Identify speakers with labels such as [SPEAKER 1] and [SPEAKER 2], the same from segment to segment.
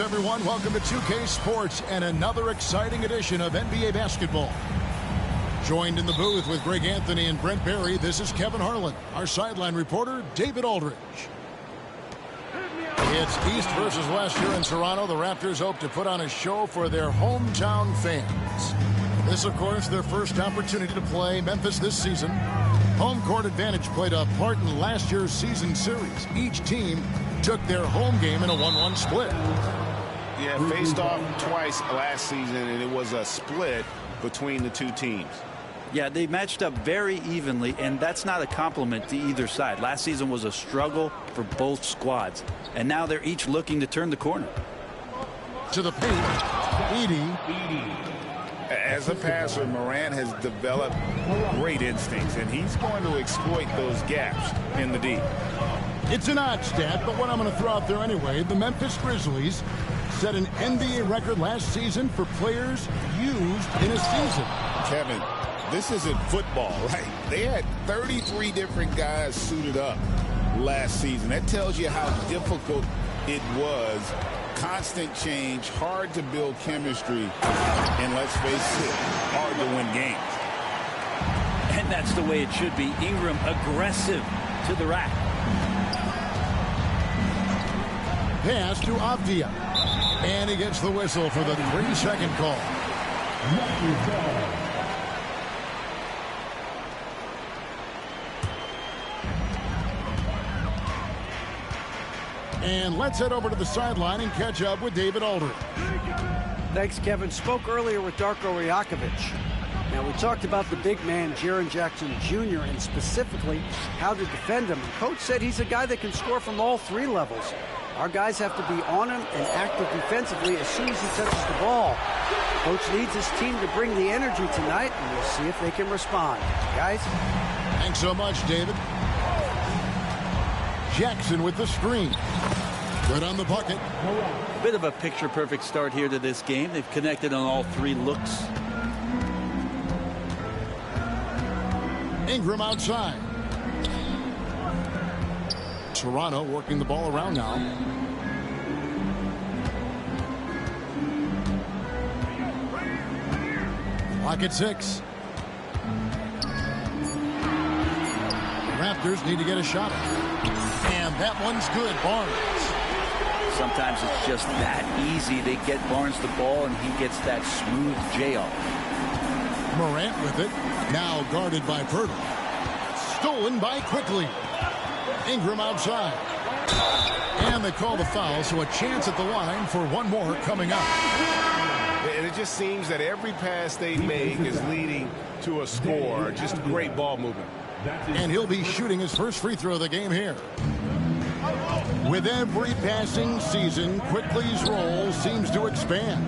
[SPEAKER 1] Everyone, welcome to 2K Sports and another exciting edition of NBA basketball. Joined in the booth with Greg Anthony and Brent Barry, this is Kevin Harlan. Our sideline reporter, David Aldridge. It's East versus West here in Toronto. The Raptors hope to put on a show for their hometown fans. This, of course, their first opportunity to play Memphis this season. Home court advantage played a part in last year's season series. Each team took their home game in a 1-1 split.
[SPEAKER 2] Yeah, faced off twice last season, and it was a split between the two teams.
[SPEAKER 3] Yeah, they matched up very evenly, and that's not a compliment to either side. Last season was a struggle for both squads, and now they're each looking to turn the corner.
[SPEAKER 1] To the paint, Edey.
[SPEAKER 2] As a passer, Morant has developed great instincts, and he's going to exploit those gaps in the D.
[SPEAKER 1] It's an odd stat, but what I'm going to throw out there anyway. The Memphis Grizzlies set an NBA record last season for players used in a season.
[SPEAKER 2] Kevin, this isn't football, right? They had 33 different guys suited up last season. That tells you how difficult it was. Constant change, hard to build chemistry, and let's face it, hard to win games.
[SPEAKER 3] And that's the way it should be. Ingram aggressive to the rack.
[SPEAKER 1] Pass to Avdia. And he gets the whistle for the 3-second call. And let's head over to the sideline and catch up with David Aldridge.
[SPEAKER 4] Thanks, Kevin. Spoke earlier with Darko Rajakovic. Now, we talked about the big man, Jaren Jackson Jr., and specifically how to defend him. Coach said he's a guy that can score from all three levels. Our guys have to be on him and active defensively as soon as he touches the ball. Coach needs his team to bring the energy tonight, and we'll see if they can respond. Guys?
[SPEAKER 1] Thanks so much, David. Jackson with the screen. Good on the bucket.
[SPEAKER 3] A bit of a picture-perfect start here to this game. They've connected on all three looks.
[SPEAKER 1] Ingram outside. Toronto working the ball around now. Clock at 6. Raptors need to get a shot. And that one's good. Barnes.
[SPEAKER 3] Sometimes it's just that easy. They get Barnes the ball, and he gets that smooth J-off.
[SPEAKER 1] Morant with it. Now guarded by Purtle. Stolen by Quickly. Ingram outside. And they call the foul, so a chance at the line for one more coming up.
[SPEAKER 2] And it just seems that every pass they make is leading to a score. Just great ball movement.
[SPEAKER 1] And he'll be shooting his first free throw of the game here. With every passing season, Quickly's role seems to expand.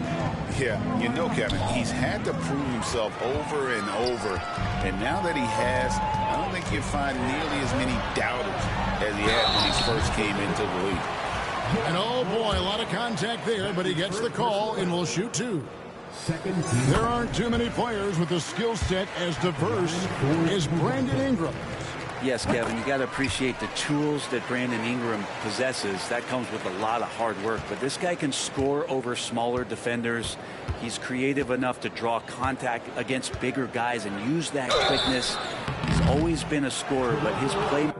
[SPEAKER 2] Yeah, you know, Kevin, he's had to prove himself over and over. And now that he has, I don't think you'll find nearly as many doubters as he had when he first came into the league.
[SPEAKER 1] And oh boy, a lot of contact there, but he gets the call and will shoot two. There aren't too many players with a skill set as diverse as Brandon Ingram.
[SPEAKER 3] Yes, Kevin, you got to appreciate the tools that Brandon Ingram possesses. That comes with a lot of hard work. But this guy can score over smaller defenders. He's creative enough to draw contact against bigger guys and use that quickness. He's always been a scorer, but his play...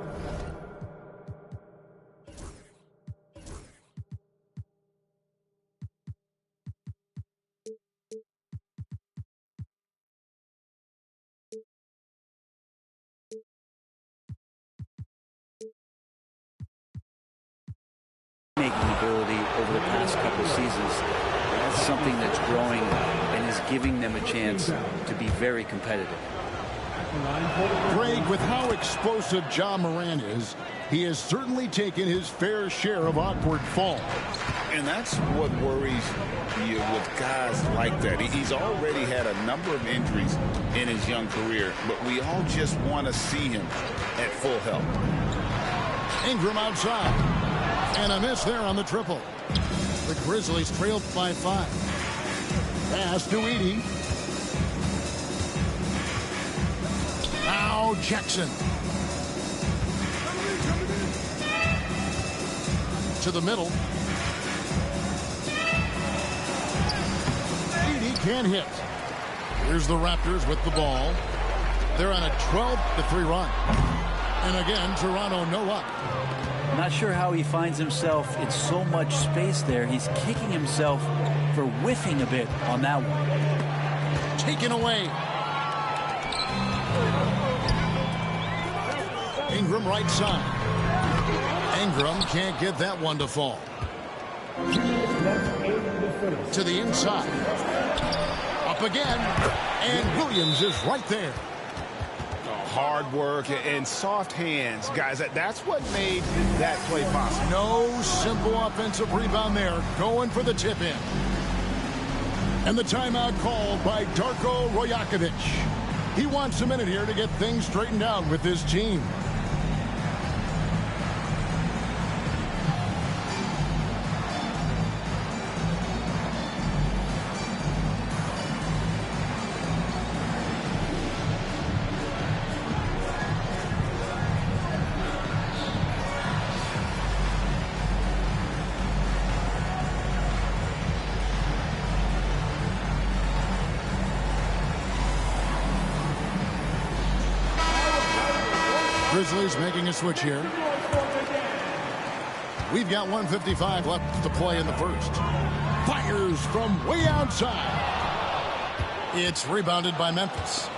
[SPEAKER 3] ability over the past couple seasons. That's something that's growing and is giving them a chance to be very competitive.
[SPEAKER 1] Greg, with how explosive Ja Morant is, he has certainly taken his fair share of awkward falls.
[SPEAKER 2] And that's what worries you with guys like that. He's already had a number of injuries in his young career, but we all just want to see him at full health.
[SPEAKER 1] Ingram outside. And a miss there on the triple. The Grizzlies trailed by 5. Pass to Edey. Now Jackson. To the middle. Edey can't hit. Here's the Raptors with the ball. They're on a 12-3 run. And again, Toronto no up.
[SPEAKER 3] Not sure how he finds himself in so much space there. He's kicking himself for whiffing a bit on that one.
[SPEAKER 1] Taken away. Ingram right side. Ingram can't get that one to fall. To the inside. Up again. And Williams is right there.
[SPEAKER 5] Hard work and soft hands, guys. That's what made that play possible.
[SPEAKER 1] No simple offensive rebound there. Going for the tip in. And the timeout called by Darko Rajakovic. He wants a minute here to get things straightened out with his team. Grizzlies making a switch here. We've got 1:55 left to play in the first. Fires from way outside. It's rebounded by Memphis.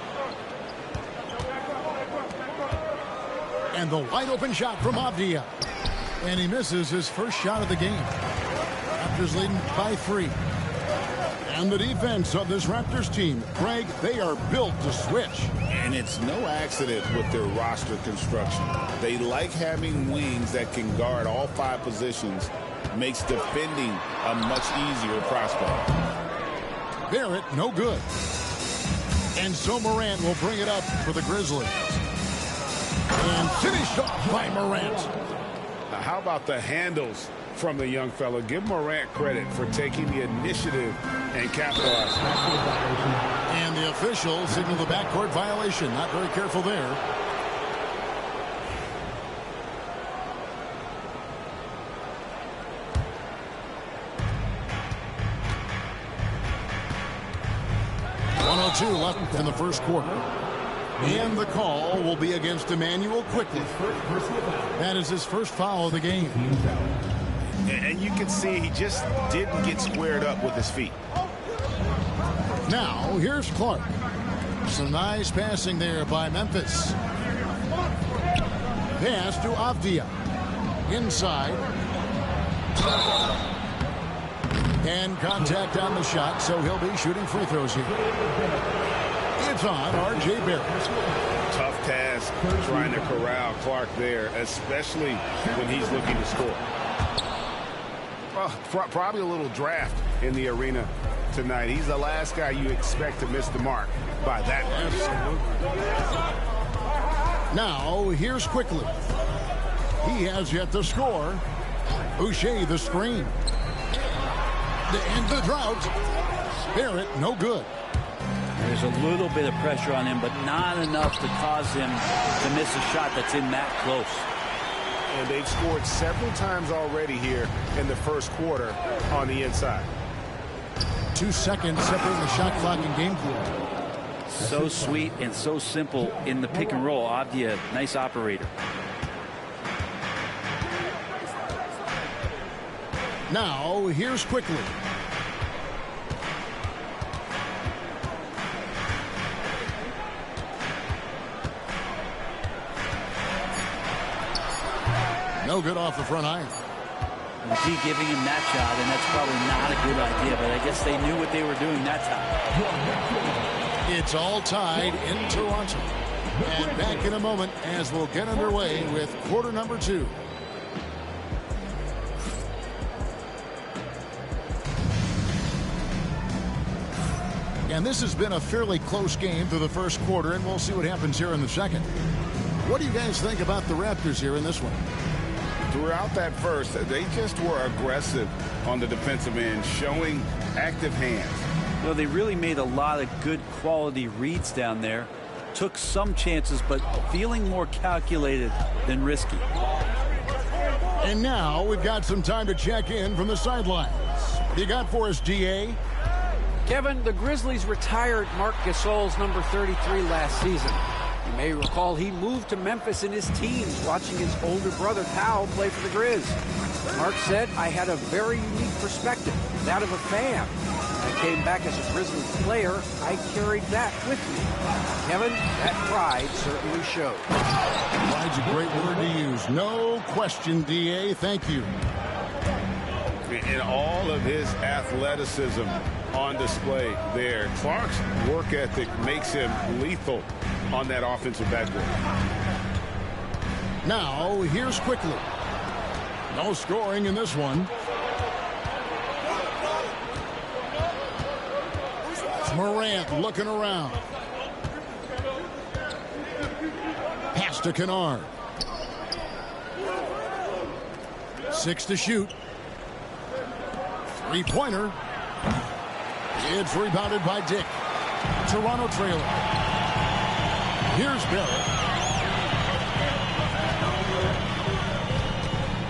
[SPEAKER 1] And the wide open shot from Avdia. And he misses his first shot of the game. Raptors leading by 3. And the defense of this Raptors team, Craig, they are built to switch.
[SPEAKER 2] And it's no accident with their roster construction. They like having wings that can guard all 5 positions. Makes defending a much easier prospect.
[SPEAKER 1] Barrett, no good. And so Morant will bring it up for the Grizzlies. And finished off by Morant.
[SPEAKER 5] Now, how about the handles from the young fellow? Give Morant credit for taking the initiative and capitalizing.
[SPEAKER 1] And the official signaled the backcourt violation. Not very careful there. .102 left in the first quarter. And the call will be against Emmanuel quickly. That is his first foul of the game.
[SPEAKER 5] And you can see he just didn't get squared up with his feet.
[SPEAKER 1] Now, here's Clark. Some nice passing there by Memphis. Pass to Avdia. Inside. And contact on the shot, so he'll be shooting free throws here. It's on R.J. Barrett.
[SPEAKER 5] Tough task trying to corral Clark there, especially when he's looking to score. Well, probably a little draft in the arena tonight. He's the last guy you expect to miss the mark by that much.
[SPEAKER 1] Now, here's quickly. He has yet to score. Boucher the screen. To end the drought. Barrett, no good.
[SPEAKER 3] There's a little bit of pressure on him, but not enough to cause him to miss a shot that's in that close.
[SPEAKER 5] And they've scored several times already here in the first quarter on the inside.
[SPEAKER 1] 2 seconds separating the shot clock and game clock.
[SPEAKER 3] So sweet and so simple in the pick and roll. Avdia, nice operator.
[SPEAKER 1] Now, here's quickly. No good off the front iron.
[SPEAKER 3] D giving him that shot, and that's probably not a good idea, but I guess they knew what they were doing that time.
[SPEAKER 1] It's all tied in Toronto. And back in a moment as we'll get underway with quarter number 2. And this has been a fairly close game through the first quarter, and we'll see what happens here in the second. What do you guys think about the Raptors here in this one?
[SPEAKER 5] Throughout that first, they just were aggressive on the defensive end, showing active hands.
[SPEAKER 3] Well, they really made a lot of good quality reads down there. Took some chances, but feeling more calculated than risky.
[SPEAKER 1] And now we've got some time to check in from the sidelines. What do you got for us, GA?
[SPEAKER 4] Kevin, the Grizzlies retired Marc Gasol's number 33 last season. You may recall he moved to Memphis in his teens, watching his older brother Powell play for the Grizz. Marc said, "I had a very unique perspective, that of a fan. When I came back as a Grizzlies player, I carried that with me." Kevin, that pride certainly showed.
[SPEAKER 1] Pride's a great word to use. No question, DA. Thank you.
[SPEAKER 5] In all of his athleticism on display there, Clark's work ethic makes him lethal on that offensive backboard.
[SPEAKER 1] Now, here's Quickly. No scoring in this one. It's Morant looking around. Pass to Kennard. 6 to shoot. Three-pointer. It's rebounded by Dick. Toronto trailer. Here's Barrett.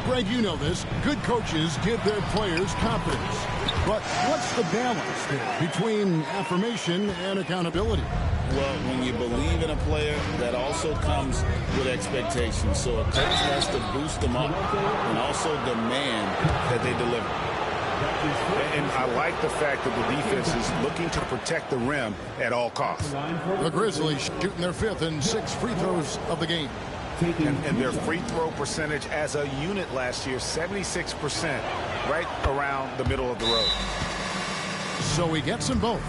[SPEAKER 1] Greg, you know this. Good coaches give their players confidence. But what's the balance there between affirmation and accountability?
[SPEAKER 2] Well, when you believe in a player, that also comes with expectations. So a coach has to boost them up and also demand that they deliver.
[SPEAKER 5] And I like the fact that the defense is looking to protect the rim at all costs.
[SPEAKER 1] The Grizzlies shooting their 5th and 6th free throws of the game.
[SPEAKER 5] And their free throw percentage as a unit last year, 76%, right around the middle of the road.
[SPEAKER 1] So he gets them both.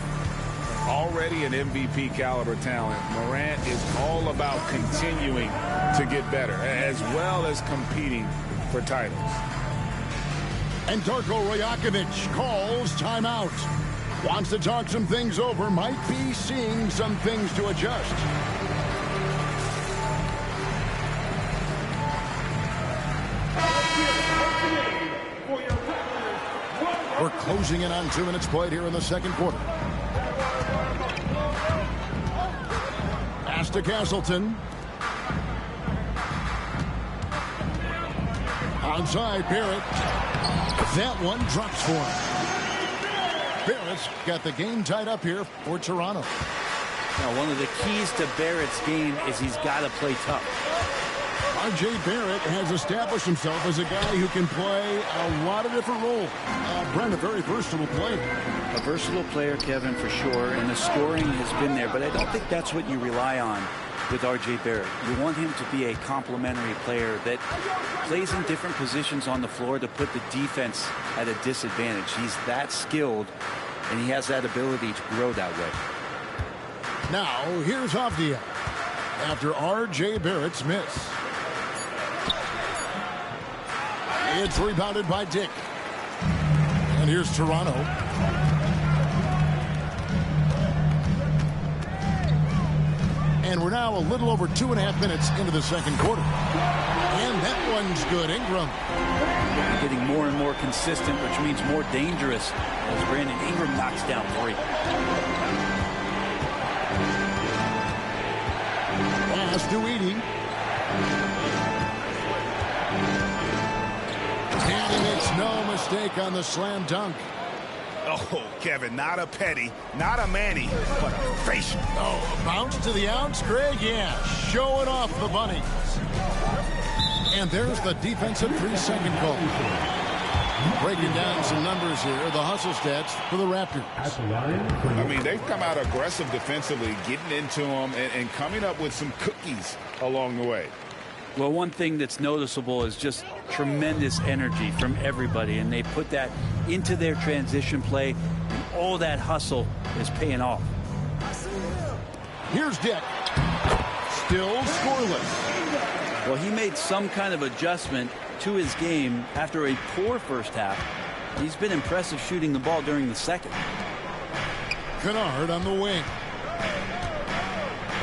[SPEAKER 5] Already an MVP caliber talent, Morant is all about continuing to get better, as well as competing for titles.
[SPEAKER 1] And Darko Rajakovic calls timeout. Wants to talk some things over. Might be seeing some things to adjust. We're closing in on 2 minutes played here in the second quarter. Pass to Castleton. Onside, Barrett. That one drops for him. Barrett's got the game tied up here for Toronto.
[SPEAKER 3] Now, one of the keys to Barrett's game is he's got to play tough.
[SPEAKER 1] R.J. Barrett has established himself as a guy who can play a lot of different roles. Brent, a very versatile player.
[SPEAKER 3] A versatile player, Kevin, for sure, and the scoring has been there, but I don't think that's what you rely on with R.J. Barrett. You want him to be a complementary player that plays in different positions on the floor to put the defense at a disadvantage. He's that skilled, and he has that ability to grow that way.
[SPEAKER 1] Now, here's Avdia after R.J. Barrett's miss. It's rebounded by Dick. And here's Toronto. And we're now a little over 2.5 minutes into the second quarter. And that one's good. Ingram.
[SPEAKER 3] Getting more and more consistent, which means more dangerous as Brandon Ingram knocks down 3.
[SPEAKER 1] Pass to Edey. And he makes no mistake on the slam dunk.
[SPEAKER 5] Oh, Kevin, not a Petty, not a Manny, but a facial.
[SPEAKER 1] Oh, a bounce to the outs, Greg? Yeah, showing off the bunnies. And there's the defensive 3-second call. Breaking down some numbers here, the hustle stats for the Raptors.
[SPEAKER 2] I mean, they've come out aggressive defensively, getting into them and coming up with some cookies along the way.
[SPEAKER 3] Well, one thing that's noticeable is just tremendous energy from everybody, and they put that into their transition play, and all that hustle is paying off.
[SPEAKER 1] Here's Dick. Still scoreless.
[SPEAKER 3] Well, he made some kind of adjustment to his game after a poor first half. He's been impressive shooting the ball during the second.
[SPEAKER 1] Kennard on the wing.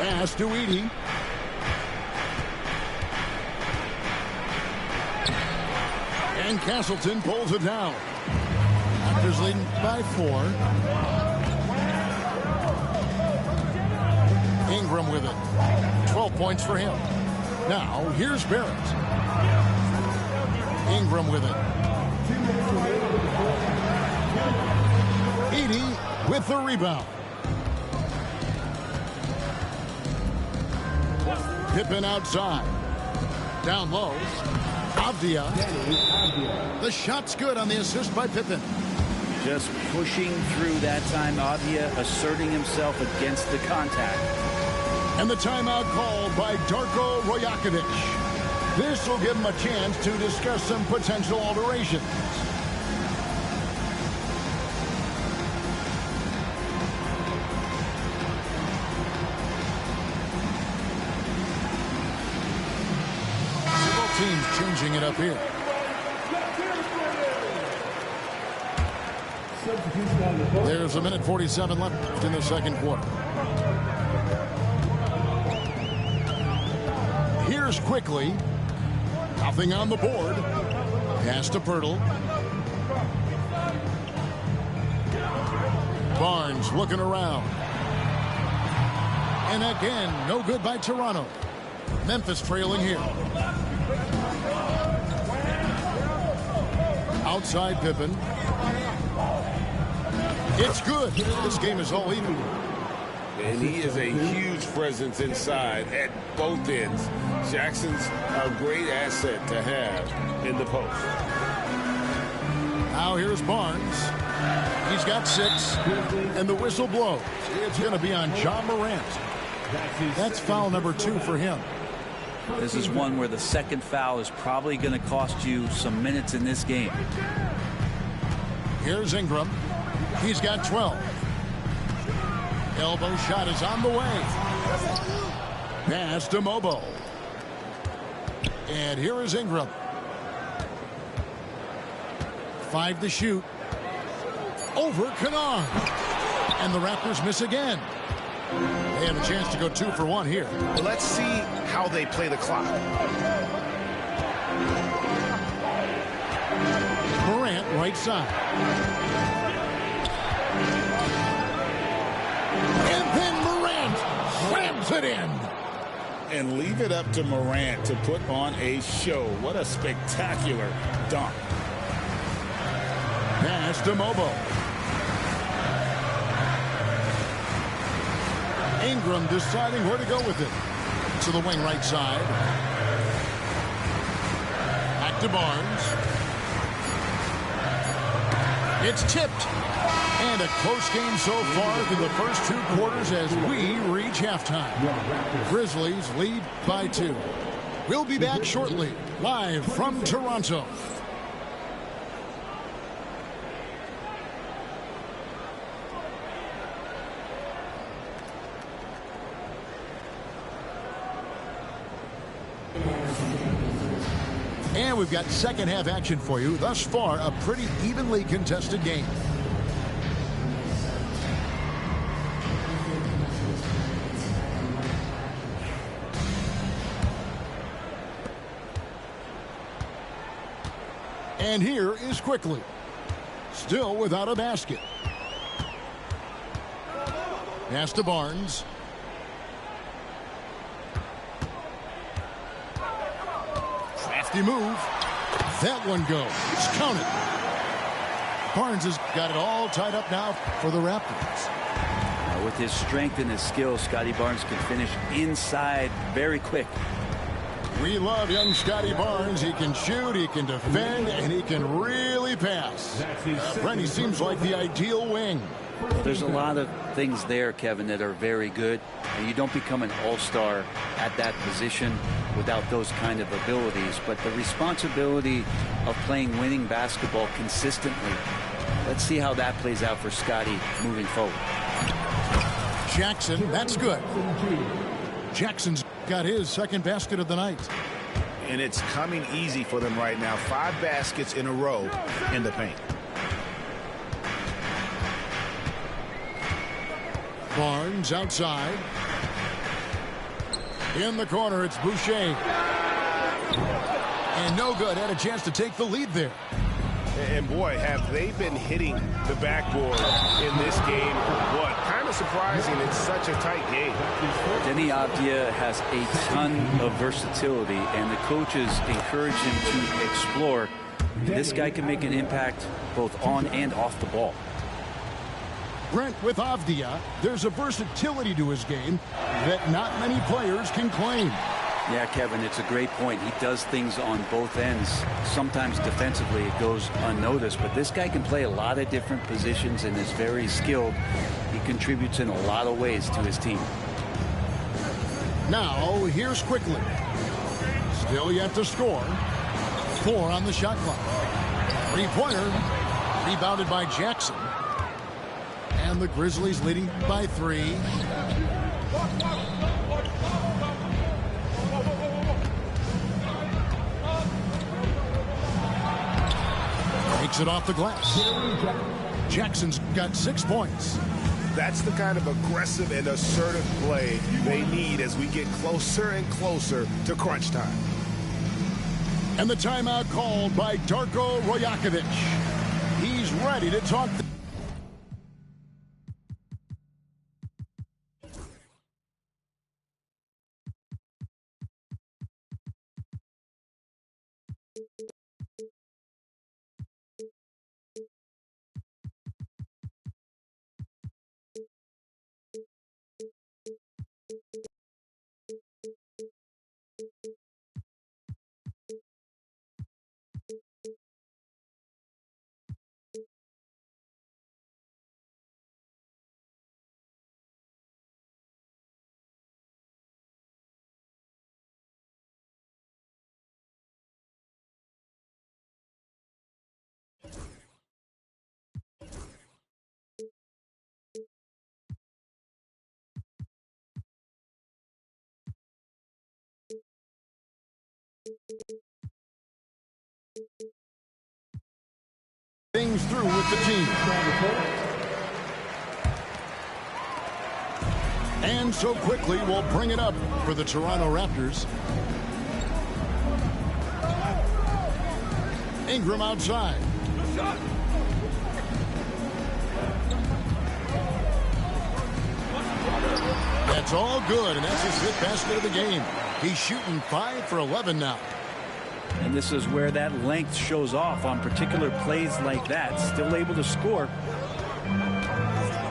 [SPEAKER 1] Pass to Edey. And Castleton pulls it down. Raptors leading by 4. Ingram with it. 12 points for him. Now, here's Barrett. Ingram with it. Edey with the rebound. Pippen outside. Down low. Avdia. The shot's good on the assist by Pippen.
[SPEAKER 3] Just pushing through that time. Avdia asserting himself against the contact.
[SPEAKER 1] And the timeout called by Darko Rajakovic. This will give him a chance to discuss some potential alterations. Several teams changing it up here. There's a minute 47 left in the second quarter. Here's quickly. Nothing on the board. Pass to Pirtle. Barnes looking around. And again, no good by Toronto. Memphis trailing here. Outside Pippen. It's good. This game is all even.
[SPEAKER 5] And he is a huge presence inside at both ends. Jackson's a great asset to have in the post.
[SPEAKER 1] Now here's Barnes. He's got 6. And the whistle blows. It's going to be on John Morant. That's foul number 2 for him.
[SPEAKER 3] This is one where the second foul is probably going to cost you some minutes in this game.
[SPEAKER 1] Here's Ingram. He's got 12. Elbow shot is on the way. Pass to Mobo. And here is Ingram. 5 to shoot. Over Kennard. And the Raptors miss again. They have a chance to go 2 for 1 here.
[SPEAKER 5] Let's see how they play the clock.
[SPEAKER 1] Morant right side. And then Morant slams it in.
[SPEAKER 2] And leave it up to Morant to put on a show. What a spectacular dunk.
[SPEAKER 1] Pass to Mobo. Ingram deciding where to go with it. To the wing right side. Back to Barnes. It's tipped. And a close game so far through the first 2 quarters as we reach halftime. Grizzlies lead by 2. We'll be back shortly, live from Toronto. And we've got second half action for you. Thus far, a pretty evenly contested game. And here is Quickly. Still without a basket. Pass to Barnes. Crafty move. That one goes. Count it. Barnes has got it all tied up now for the Raptors.
[SPEAKER 3] With his strength and his skill, Scotty Barnes can finish inside very quick.
[SPEAKER 1] We love young Scotty Barnes. He can shoot, he can defend, and he can really pass. Brent, he seems like the ideal wing.
[SPEAKER 3] Well, there's a lot of things there, Kevin, that are very good. And you don't become an all-star at that position without those kind of abilities. But the responsibility of playing winning basketball consistently, let's see how that plays out for Scotty moving forward.
[SPEAKER 1] Jackson, that's good. Jackson's got his second basket of the night.
[SPEAKER 5] And it's coming easy for them right now. 5 baskets in a row in the paint.
[SPEAKER 1] Barnes outside. In the corner, it's Boucher. And no good. Had a chance to take the lead there.
[SPEAKER 5] And boy, have they been hitting the backboard in this game. What? Kind of surprising. It's such a tight game.
[SPEAKER 3] Denny Avdia has a ton of versatility, and the coaches encourage him to explore. This guy can make an impact both on and off the ball.
[SPEAKER 1] Brent, with Avdia, there's a versatility to his game that not many players can claim.
[SPEAKER 3] Yeah, Kevin, it's a great point. He does things on both ends. Sometimes defensively it goes unnoticed, but this guy can play a lot of different positions and is very skilled. He contributes in a lot of ways to his team.
[SPEAKER 1] Now, here's Quickly. Still yet to score. 4 on the shot clock. 3-pointer. Rebounded by Jackson. And the Grizzlies leading by 3. Takes it off the glass. Jackson's got 6 points.
[SPEAKER 5] That's the kind of aggressive and assertive play they need as we get closer and closer to crunch time.
[SPEAKER 1] And the timeout called by Darko Rajakovic. He's ready to talk. Things through with the team. And so Quickly will bring it up for the Toronto Raptors. Ingram outside. That's all good, and that's his 5th basket of the game. He's shooting 5 for 11 now.
[SPEAKER 3] And this is where that length shows off on particular plays like that. Still able to score.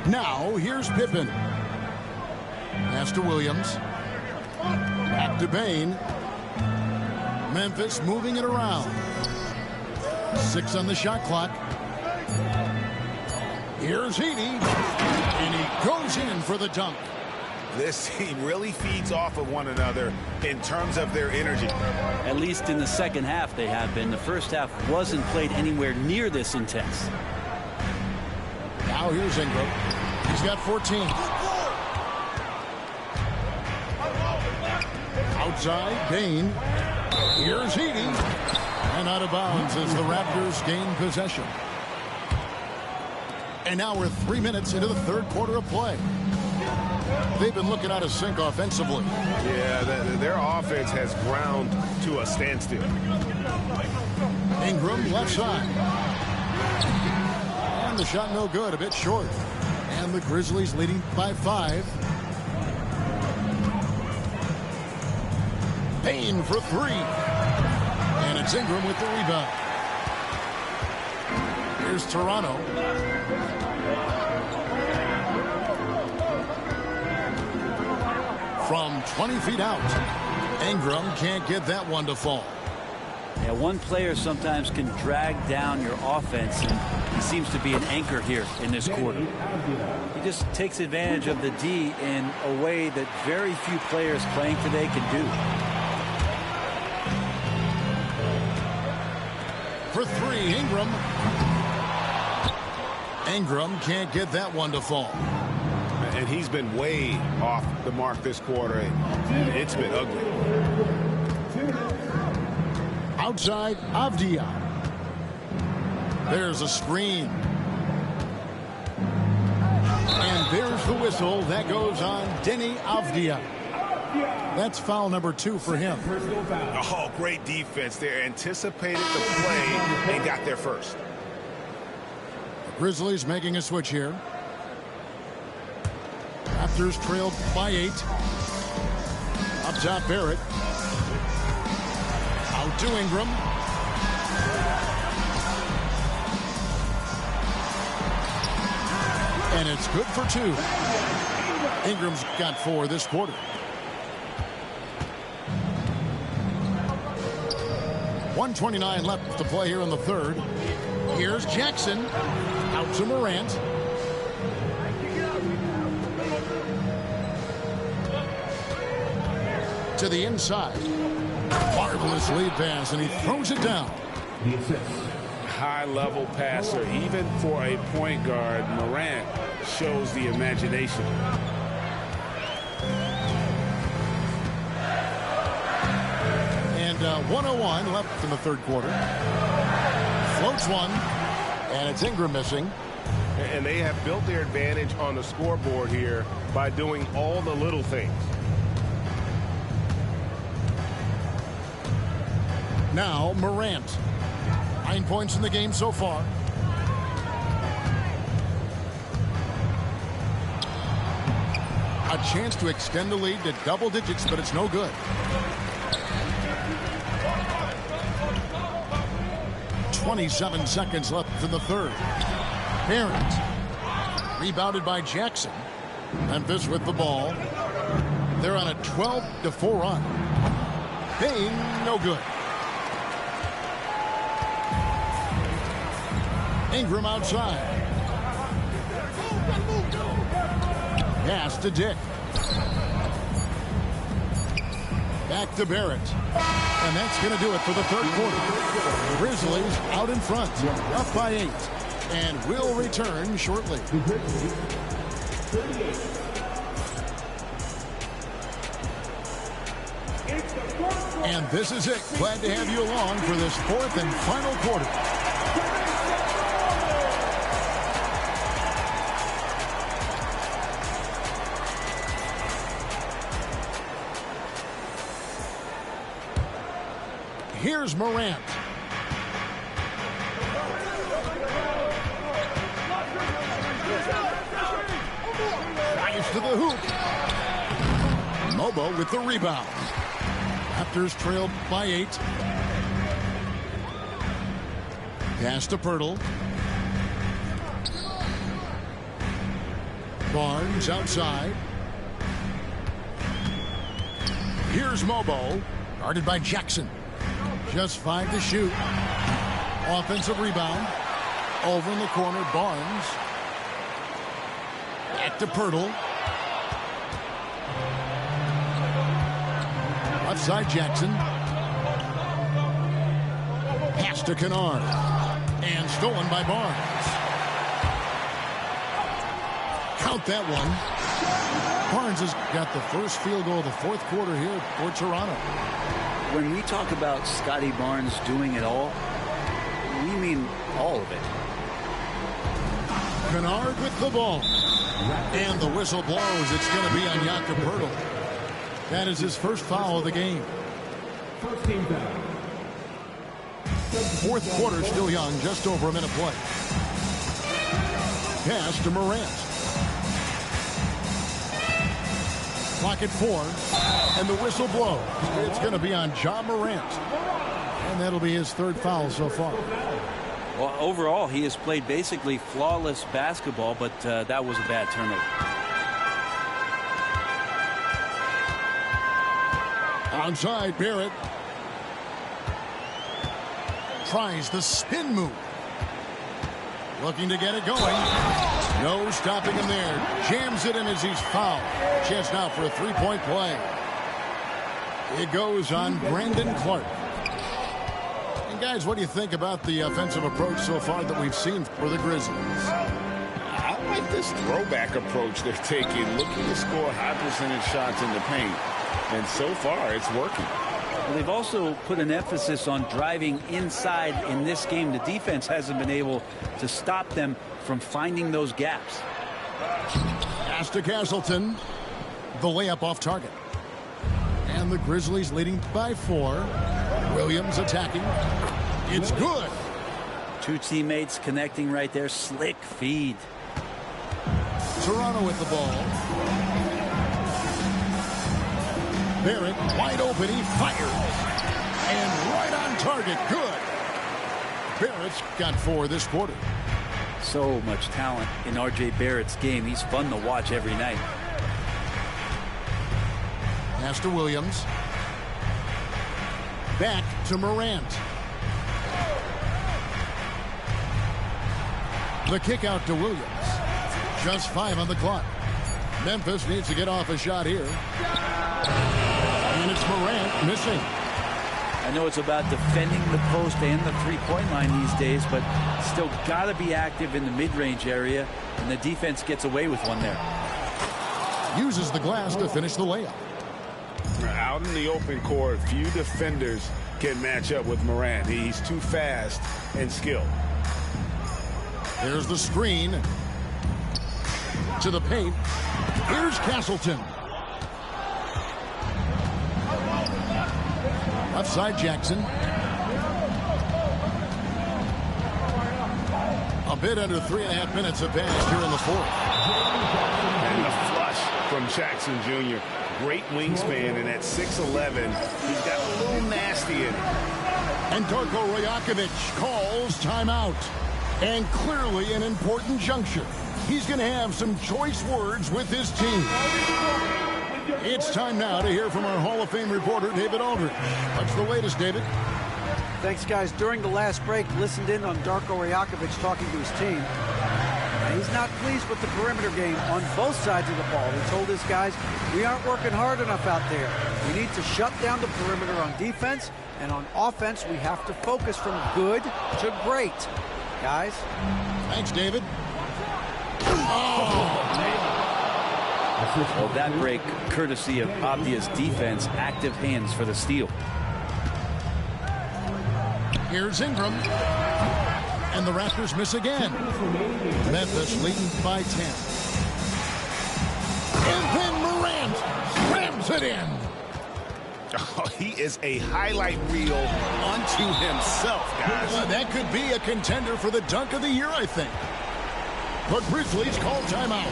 [SPEAKER 1] Now, here's Pippen. Pass to Williams. Back to Bain. Memphis moving it around. 6 on the shot clock. Here's Heaney. And he goes in for the dunk.
[SPEAKER 5] This team really feeds off of one another in terms of their energy.
[SPEAKER 3] At least in the second half they have been. The first half wasn't played anywhere near this intense.
[SPEAKER 1] Now here's Ingram. He's got 14. Outside, Bain. Here's Heaney. And out of bounds as the Raptors gain possession. And now we're 3 minutes into the 3rd quarter of play. They've been looking out of sync offensively.
[SPEAKER 5] Yeah, their offense has ground to a standstill.
[SPEAKER 1] Ingram left side. And the shot no good, a bit short. And the Grizzlies leading by 5. Payne for 3. And it's Ingram with the rebound. Here's Toronto. From 20 feet out. Ingram can't get that one to fall.
[SPEAKER 3] Yeah, one player sometimes can drag down your offense, and he seems to be an anchor here in this quarter. He just takes advantage of the D in a way that very few players playing today can do.
[SPEAKER 1] For three, Ingram. Ingram can't get that one to fall.
[SPEAKER 5] And he's been way off the mark this quarter. It's been ugly.
[SPEAKER 1] Outside, Avdia. There's a screen. And there's the whistle. That goes on Denny Avdia. That's foul number 2 for him.
[SPEAKER 5] Oh, great defense there. Anticipated the play and got there first.
[SPEAKER 1] The Grizzlies making a switch here. Raptors trailed by 8. Up top, Barrett. Out to Ingram. And it's good for 2. Ingram's got 4 this quarter. 1:29 left to play here in the third. Here's Jackson. Out to Morant. To the inside. Marvelous lead pass, and he throws it down.
[SPEAKER 5] High-level passer, even for a point guard. Morant shows the imagination.
[SPEAKER 1] And 1:01 left in the third quarter. Floats one, and it's Ingram missing.
[SPEAKER 5] And they have built their advantage on the scoreboard here by doing all the little things.
[SPEAKER 1] Now Morant. 9 points in the game so far. A chance to extend the lead to double digits, but it's no good. 27 seconds left in the third. Barrett. Rebounded by Jackson. Memphis with the ball. They're on a 12-4 run. Payne, no good. Ingram outside. Pass to Dick. Back to Barrett. And that's going to do it for the third quarter. Grizzlies out in front, up by 8. And will return shortly. And this is it. Glad to have you along for this fourth and final quarter. Here's Morant. Drives to the hoop. Mobo with the rebound. Raptors trailed by 8. Pass to Pirtle. Barnes outside. Here's Mobo. Guarded by Jackson. Just 5 to shoot. Offensive rebound. Over in the corner, Barnes. Back to Pirtle. Left side, Jackson. Pass to Kennard. And stolen by Barnes. Count that one. Barnes has got the first field goal of the fourth quarter here for Toronto.
[SPEAKER 3] When we talk about Scotty Barnes doing it all, we mean all of it.
[SPEAKER 1] Kennard with the ball. And the whistle blows. It's going to be on Jakob Poeltl. That is his first foul of the game.
[SPEAKER 6] First team foul.
[SPEAKER 1] Fourth quarter still young, just over a minute play. Pass to Morant. Clock at 4, and the whistle blows. It's going to be on Ja Morant. And that'll be his third foul so far.
[SPEAKER 3] Well, overall, he has played basically flawless basketball, but that was a bad turnover.
[SPEAKER 1] Outside, Barrett. Tries the spin move. Looking to get it going. No stopping him there. Jams it in as he's fouled. Chance now for a three-point play. It goes on Brandon Clark. And guys, what do you think about the offensive approach so far that we've seen for the Grizzlies?
[SPEAKER 2] I like this throwback approach they're taking, looking to score high percentage shots in the paint. And so far, it's working.
[SPEAKER 3] Well, they've also put an emphasis on driving inside in this game. The defense hasn't been able to stop them from finding those gaps.
[SPEAKER 1] Pass to Castleton. The layup off target. And the Grizzlies leading by 4. Williams attacking. It's good.
[SPEAKER 3] Two teammates connecting right there. Slick feed.
[SPEAKER 1] Toronto with the ball. Barrett wide open. He fires. And right on target. Good. Barrett's got 4 this quarter.
[SPEAKER 3] So much talent in R.J. Barrett's game. He's fun to watch every night.
[SPEAKER 1] Pass to Williams. Back to Morant. The kick out to Williams. Just 5 on the clock. Memphis needs to get off a shot here. And it's Morant missing.
[SPEAKER 3] I know it's about defending the post and the three-point line these days, but still got to be active in the mid-range area, and the defense gets away with one there.
[SPEAKER 1] Uses the glass to finish the layup.
[SPEAKER 5] Out in the open court, few defenders can match up with Morant. He's too fast and skilled.
[SPEAKER 1] There's the screen. To the paint. Here's Castleton. Left side, Jackson. A bit under 3.5 minutes have passed here in the 4th.
[SPEAKER 5] And the flush from Jackson Jr. Great wingspan, and at 6'11", he's got a little nasty in it.
[SPEAKER 1] And Darko Rajakovic calls timeout. And clearly an important juncture. He's going to have some choice words with his team. It's time now to hear from our Hall of Fame reporter, David Aldridge. What's the latest, David?
[SPEAKER 4] Thanks, guys. During the last break, listened in on Darko Rajakovic talking to his team. And he's not pleased with the perimeter game on both sides of the ball. He told his guys, we aren't working hard enough out there. We need to shut down the perimeter on defense, and on offense, we have to focus from good to great. Guys.
[SPEAKER 1] Thanks, David.
[SPEAKER 3] Well, that break, courtesy of Avdia's defense, active hands for the steal.
[SPEAKER 1] Here's Ingram. And the Raptors miss again. Memphis leading by 10. And then Morant rams it in.
[SPEAKER 5] Oh, he is a highlight reel unto himself, guys.
[SPEAKER 1] That could be a contender for the dunk of the year, I think. But Grizzlies call timeout.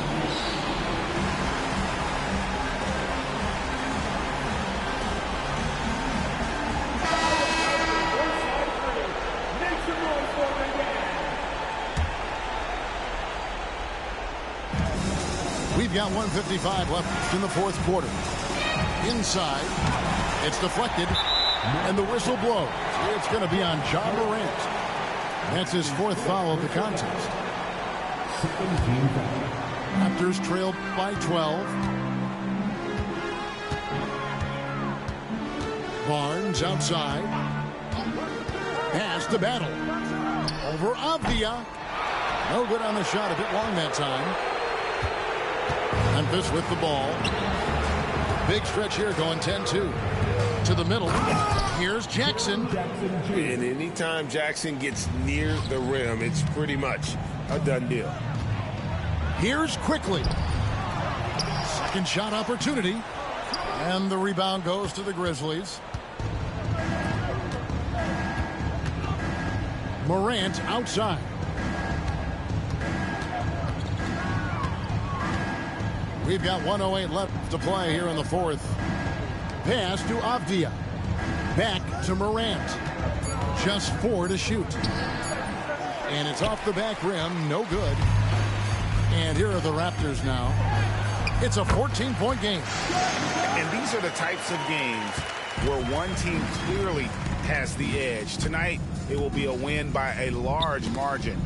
[SPEAKER 1] We've got 1:55 left in the 4th quarter. Inside, it's deflected, and the whistle blows. It's going to be on John Morant. That's his 4th foul of the contest. Raptors trailed by 12. Barnes outside. Pass to Battle. Over Avdia. No good on the shot, a bit long that time. Memphis with the ball. Big stretch here going 10-2. To the middle. Here's Jackson.
[SPEAKER 5] And anytime Jackson gets near the rim, it's pretty much a done deal.
[SPEAKER 1] Here's Quickly. Second shot opportunity. And the rebound goes to the Grizzlies. Morant outside. We've got 1:08 left to play here in the 4th. Pass to Avdia. Back to Morant. Just 4 to shoot. And it's off the back rim. No good. And here are the Raptors now. It's a 14-point game.
[SPEAKER 5] And these are the types of games where one team clearly has the edge. Tonight, it will be a win by a large margin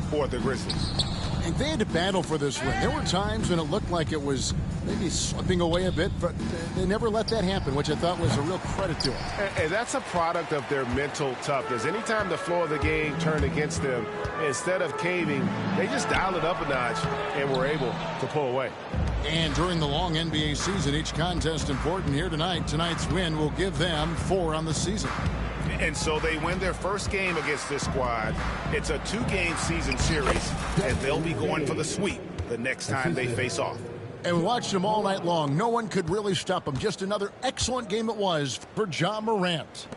[SPEAKER 5] for the Grizzlies.
[SPEAKER 1] And they had to battle for this win. There were times when it looked like it was maybe slipping away a bit, but they never let that happen, which I thought was a real credit to them.
[SPEAKER 5] And that's a product of their mental toughness. Anytime the flow of the game turned against them, instead of caving, they just dialed it up a notch and were able to pull away.
[SPEAKER 1] And during the long NBA season, each contest important. Here tonight. Tonight's win will give them 4 on the season.
[SPEAKER 5] And so they win their first game against this squad. It's a 2-game season series, and they'll be going for the sweep the next time they face off.
[SPEAKER 1] And we watched them all night long. No one could really stop them. Just another excellent game it was for Ja Morant.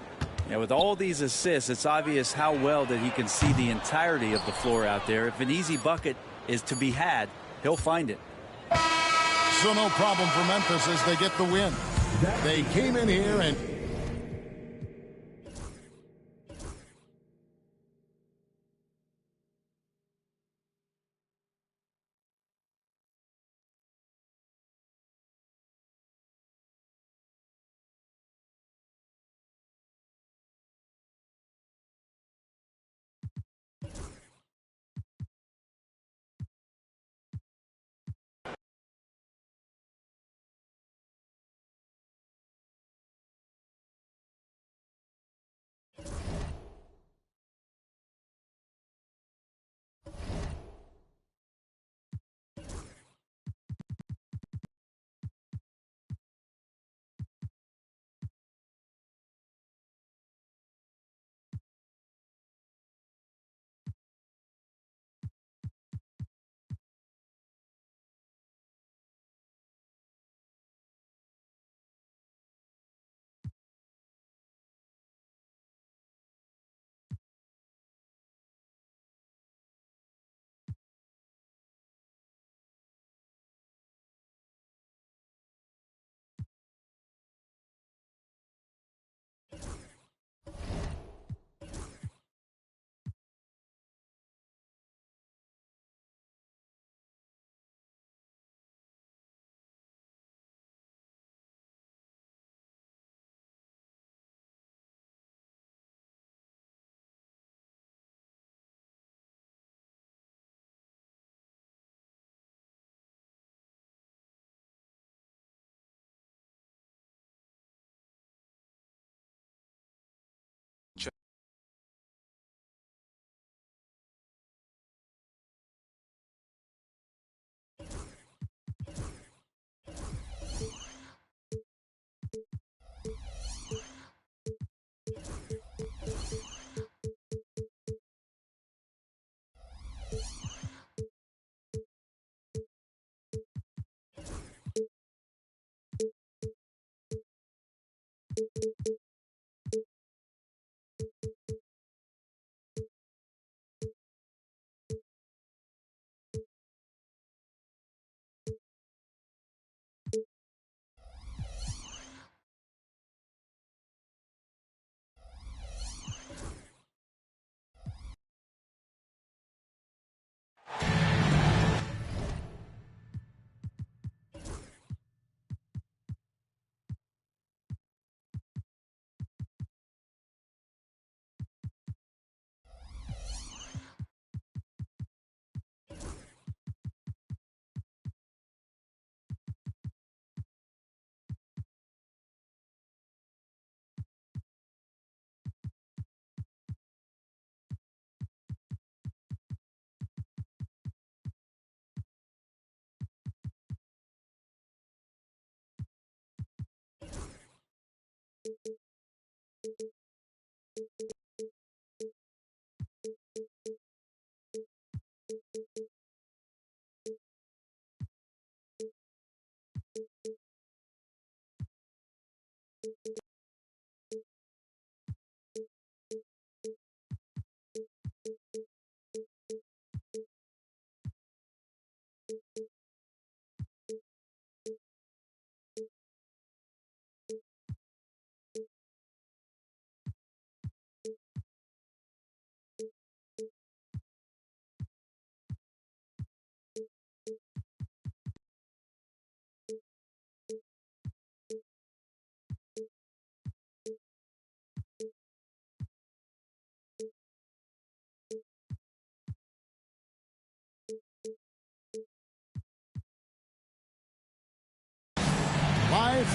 [SPEAKER 3] Yeah, with all these assists, it's obvious how well that he can see the entirety of the floor out there. If an easy bucket is to be had, he'll find it.
[SPEAKER 1] So no problem for Memphis as they get the win. They came in here and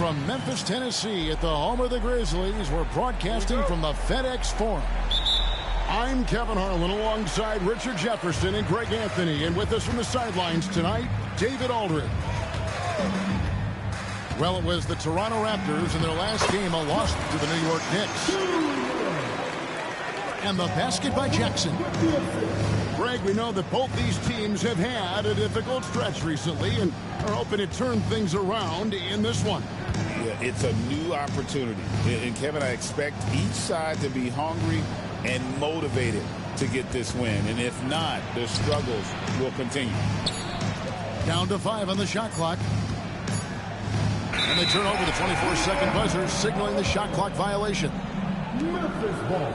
[SPEAKER 1] from Memphis, Tennessee, at the home of the Grizzlies, we're broadcasting from the FedEx Forum. I'm Kevin Harlan alongside Richard Jefferson and Greg Anthony. And with us from the sidelines tonight, David Aldridge. Well, it was the Toronto Raptors in their last game, a loss to the New York Knicks. And the basket by Jackson. Greg, we know that both these teams have had a difficult stretch recently and are hoping to turn things around in this one.
[SPEAKER 2] Yeah, it's a new opportunity. And Kevin, I expect each side to be hungry and motivated to get this win. And if not, the struggles will continue.
[SPEAKER 1] Down to 5 on the shot clock. And they turn over the 24-second buzzer, signaling the shot clock violation.
[SPEAKER 6] Memphis ball.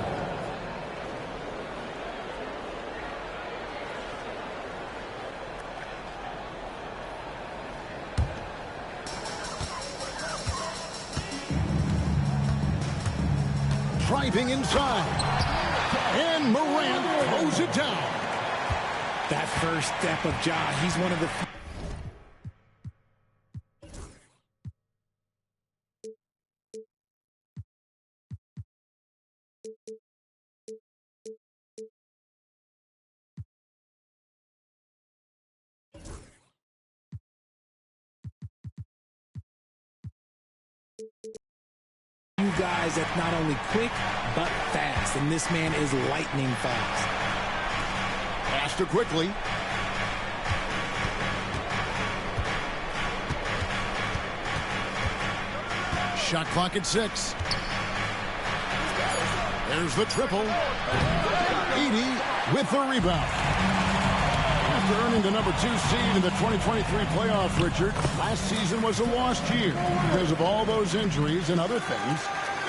[SPEAKER 1] Driving inside. And Morant throws it down.
[SPEAKER 7] That first step of Ja, he's one of the guys that's not only quick but fast, and this man is lightning fast.
[SPEAKER 1] Pass to quickly. Shot clock at 6. There's the triple. 80 with the rebound. After earning the number 2 seed in the 2023 playoff, Richard, last season was a lost year because of all those injuries and other things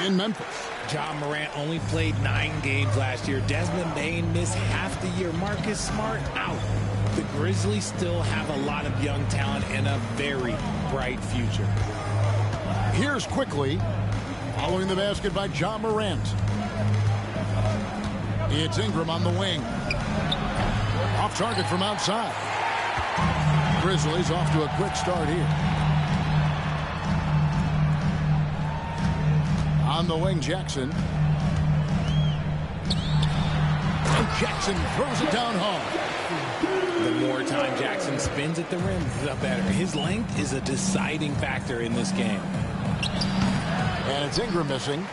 [SPEAKER 1] in Memphis.
[SPEAKER 7] Ja Morant only played 9 games last year. Desmond Bane missed half the year. Marcus Smart out. The Grizzlies still have a lot of young talent and a very bright future.
[SPEAKER 1] Here's quickly, following the basket by Ja Morant. It's Ingram on the wing. Off target from outside. Grizzlies off to a quick start here. On the wing, Jackson. And Jackson throws it down hard.
[SPEAKER 7] The more time Jackson spins at the rim, the better. His length is a deciding factor in this game.
[SPEAKER 1] And it's Ingram missing.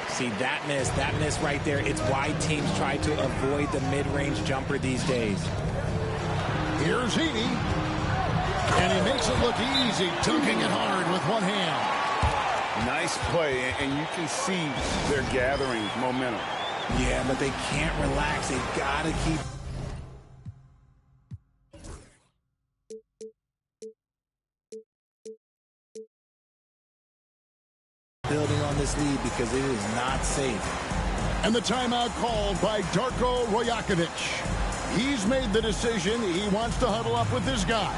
[SPEAKER 7] See, that miss right there, it's why teams try to avoid the mid-range jumper these days.
[SPEAKER 1] Here's Heaney. And he makes it look easy, dunking it hard with one hand.
[SPEAKER 5] Nice play, and you can see they're gathering momentum.
[SPEAKER 7] Yeah, but they can't relax. They've got to keep building on this lead because it is not safe.
[SPEAKER 1] And the timeout called by Darko Rajakovic. He's made the decision. He wants to huddle up with this guy.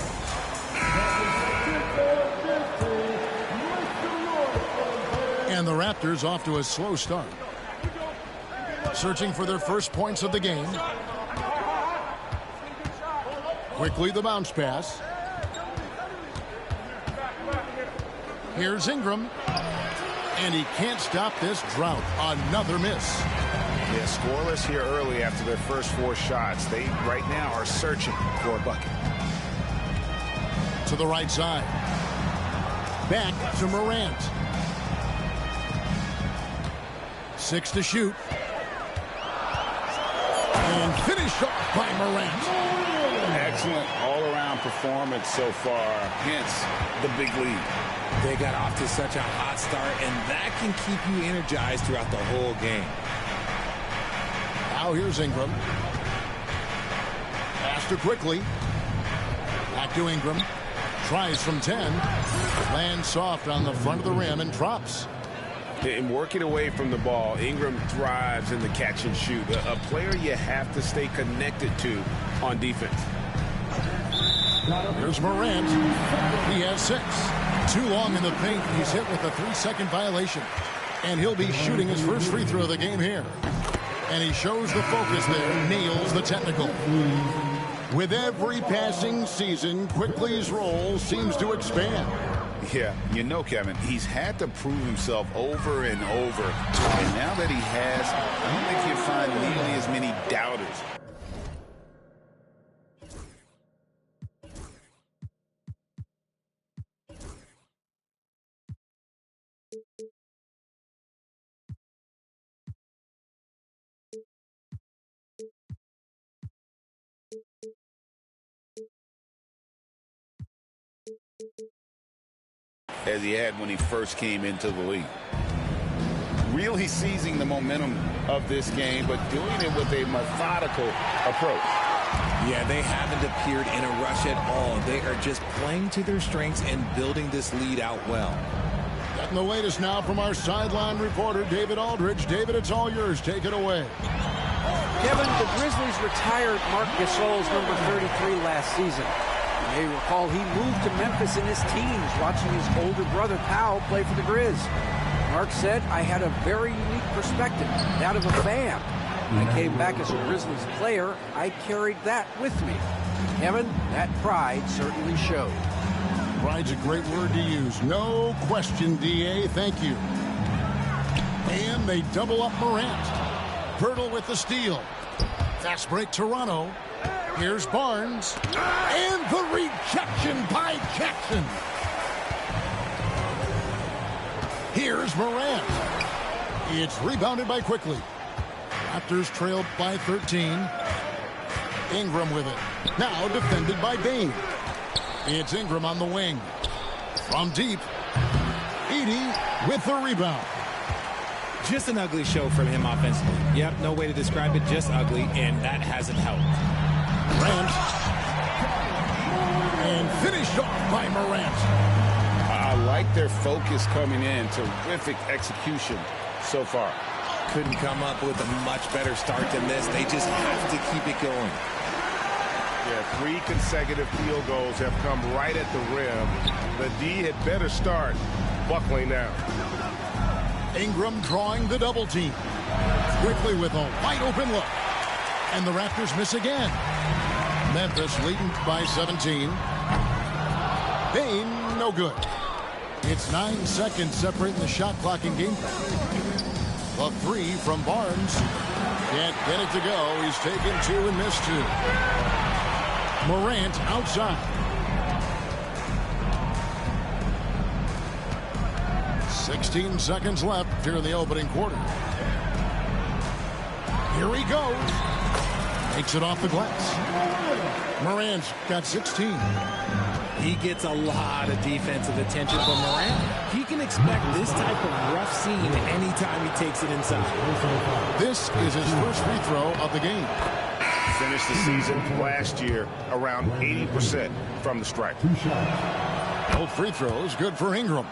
[SPEAKER 1] And the Raptors off to a slow start. Searching for their first points of the game. Quickly the bounce pass. Here's Ingram. And he can't stop this drought. Another miss.
[SPEAKER 5] Yeah, scoreless here early after their first 4 shots. They right now are searching for a bucket.
[SPEAKER 1] To the right side. Back to Morant. 6 to shoot. And finished off by Morant.
[SPEAKER 5] Excellent all-around performance so far, hence the big lead.
[SPEAKER 7] They got off to such a hot start, and that can keep you energized throughout the whole game.
[SPEAKER 1] Now here's Ingram. Pass to quickly. Back to Ingram. Tries from 10. Lands soft on the front of the rim and drops.
[SPEAKER 5] In working away from the ball, Ingram thrives in the catch and shoot. A player you have to stay connected to on defense.
[SPEAKER 1] Here's Morant. He has 6. Too long in the paint. He's hit with a 3-second violation. And he'll be shooting his first free throw of the game here. And he shows the focus there. Nails the technical. With every passing season, Quickly's role seems to expand.
[SPEAKER 2] Yeah, you know, Kevin, he's had to prove himself over and over. And now that he has, I don't think he'll find nearly as many doubters. As he had when he first came into the league. Really seizing the momentum of this game, but doing it with a methodical approach.
[SPEAKER 7] Yeah, they haven't appeared in a rush at all. They are just playing to their strengths and building this lead out well.
[SPEAKER 1] Getting the latest now from our sideline reporter, David Aldridge. David, it's all yours. Take it away.
[SPEAKER 4] Kevin, the Grizzlies retired Marc Gasol's number 33 last season. You may recall he moved to Memphis in his teens, watching his older brother Powell play for the Grizz. Mark said, I had a very unique perspective, that of a fan. When I came back as a Grizzlies player, I carried that with me. Kevin, that pride certainly showed.
[SPEAKER 1] Pride's a great word to use. No question, D.A. Thank you. And they double up Morant. Pirtle with the steal. Fast break Toronto. Here's Barnes. And the rejection by Jackson. Here's Morant. It's rebounded by Quickly. Raptors trailed by 13. Ingram with it. Now defended by Bane. It's Ingram on the wing. From deep. Edey with the rebound.
[SPEAKER 7] Just an ugly show from him offensively. Yep, no way to describe it, just ugly, and that hasn't helped.
[SPEAKER 1] Morant. And finished off by Morant.
[SPEAKER 5] I like their focus coming in. Terrific execution so far.
[SPEAKER 7] Couldn't come up with a much better start than this. They just have to keep it going.
[SPEAKER 5] Yeah, 3 consecutive field goals have come right at the rim. The D had better start buckling down.
[SPEAKER 1] Ingram drawing the double team. Quickly with a wide open look. And the Raptors miss again. Memphis leading by 17. Bane, no good. It's 9 seconds separating the shot clock in game. A 3 from Barnes. Can't get it to go. He's taken 2 and missed 2. Morant outside. 16 seconds left here in the opening quarter. Here he goes. Takes it off the glass. Morant's got 16.
[SPEAKER 7] He gets a lot of defensive attention from Morant. He can expect this type of rough scene anytime he takes it inside.
[SPEAKER 1] This is his first free throw of the game.
[SPEAKER 5] Finished the season last year around 80% from the stripe.
[SPEAKER 1] Both free throws good for Ingram.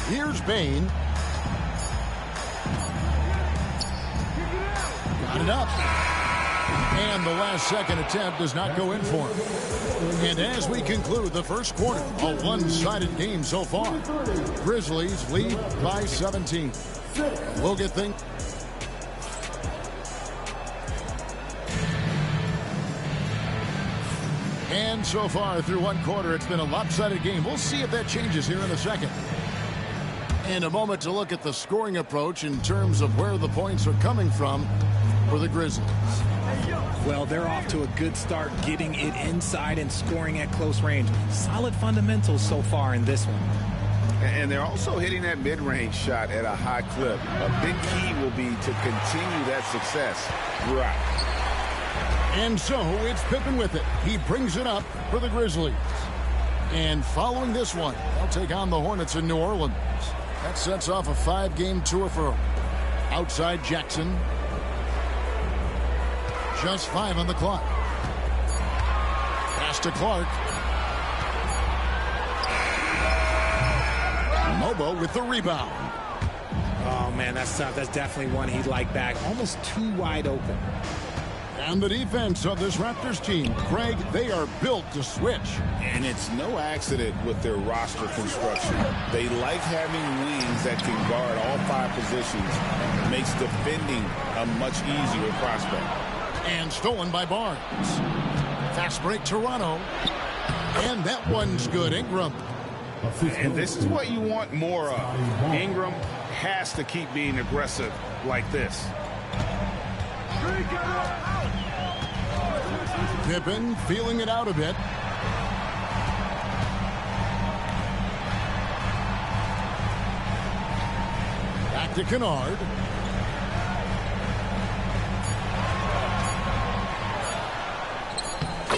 [SPEAKER 1] Here's Bane. Got it up. And the last second attempt does not go in for him. And as we conclude the first quarter, a one-sided game so far. Grizzlies lead by 17. We'll get things. And so far through one quarter, it's been a lopsided game. We'll see if that changes here in a second. And a moment to look at the scoring approach in terms of where the points are coming from for the Grizzlies.
[SPEAKER 7] Well, they're off to a good start getting it inside and scoring at close range. Solid fundamentals so far in this one.
[SPEAKER 5] And they're also hitting that mid-range shot at a high clip. A big key will be to continue that success throughout.
[SPEAKER 1] And so it's Pippen with it. He brings it up for the Grizzlies. And following this one, they'll take on the Hornets in New Orleans. That sets off a 5-game tour for them. Outside Jackson. Just 5 on the clock. Pass to Clark. Mobo with the rebound.
[SPEAKER 7] Oh, man, that's tough. That's definitely one he'd like back. Almost too wide open.
[SPEAKER 1] And the defense of this Raptors team, Craig, they are built to switch.
[SPEAKER 2] And it's no accident with their roster construction. They like having wings that can guard all 5 positions. Makes defending a much easier prospect.
[SPEAKER 1] And stolen by Barnes. Fast break Toronto. And that one's good. Ingram.
[SPEAKER 5] And this is what you want more of. Ingram has to keep being aggressive like this.
[SPEAKER 1] Pippen feeling it out a bit. Back to Kennard.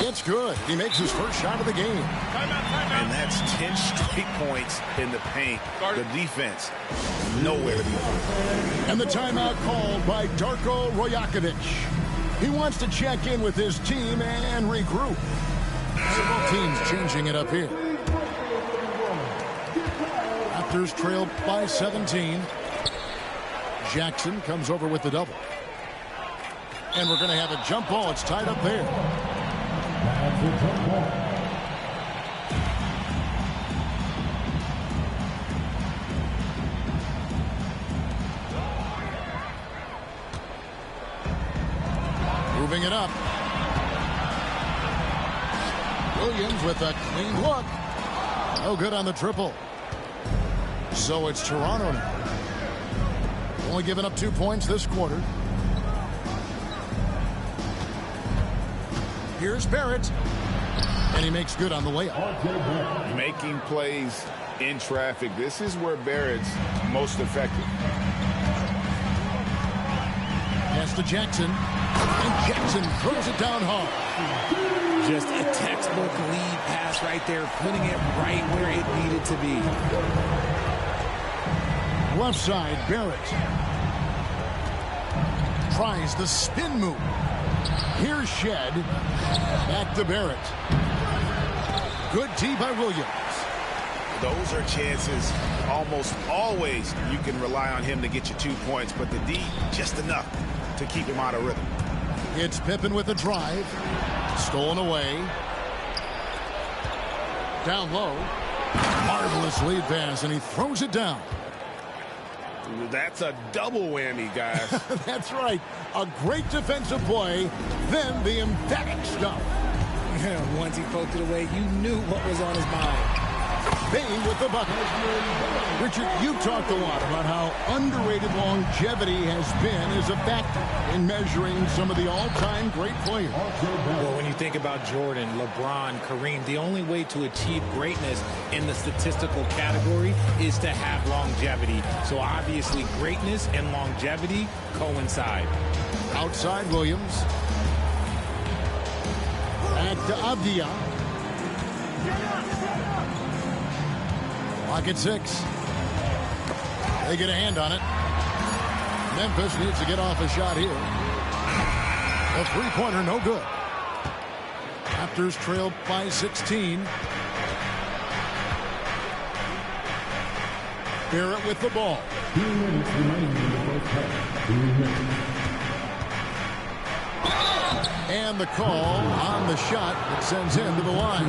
[SPEAKER 1] It's good. He makes his first shot of the game.
[SPEAKER 5] And that's 10 straight points in the paint. The defense, nowhere to be found.
[SPEAKER 1] And the timeout called by Darko Rajakovic. He wants to check in with his team and regroup. So both teams changing it up here. Raptors trail by 17. Jackson comes over with the double. And we're going to have a jump ball. It's tied up there.
[SPEAKER 6] That's a jump ball.
[SPEAKER 1] Moving it up. Williams with a clean look. No good on the triple. So it's Toronto now. Only giving up 2 points this quarter. Here's Barrett. And he makes good on the layup.
[SPEAKER 2] Making plays in traffic. This is where Barrett's most effective.
[SPEAKER 1] Pass to Jackson. And Jackson throws it down hard.
[SPEAKER 7] Just a textbook lead pass right there, putting it right where it needed to be.
[SPEAKER 1] Left side, Barrett. Tries the spin move. Here's Shed. Back to Barrett. Good tee by Williams.
[SPEAKER 5] Those are chances almost always you can rely on him to get you 2 points, but the D, just enough to keep him out of rhythm.
[SPEAKER 1] It's Pippen with a drive. Stolen away. Down low. Marvelous lead pass, and he throws it down.
[SPEAKER 5] That's a double whammy, guys.
[SPEAKER 1] That's right. A great defensive play, then the emphatic stuff.
[SPEAKER 7] Once he poked it away, you knew what was on his mind.
[SPEAKER 1] Bain with the bucket. Richard, you've talked a lot about how underrated longevity has been as a factor in measuring some of the all-time great players.
[SPEAKER 7] Well, when you think about Jordan, LeBron, Kareem, the only way to achieve greatness in the statistical category is to have longevity. So obviously greatness and longevity coincide.
[SPEAKER 1] Outside Williams. Back to Avdia. Clock at 6. They get a hand on it. Memphis needs to get off a shot here. A three-pointer, no good. Raptors trail by 16. Barrett with the ball.
[SPEAKER 6] 2 minutes remaining in the first half. 2 minutes.
[SPEAKER 1] And the call on the shot that sends him to the line.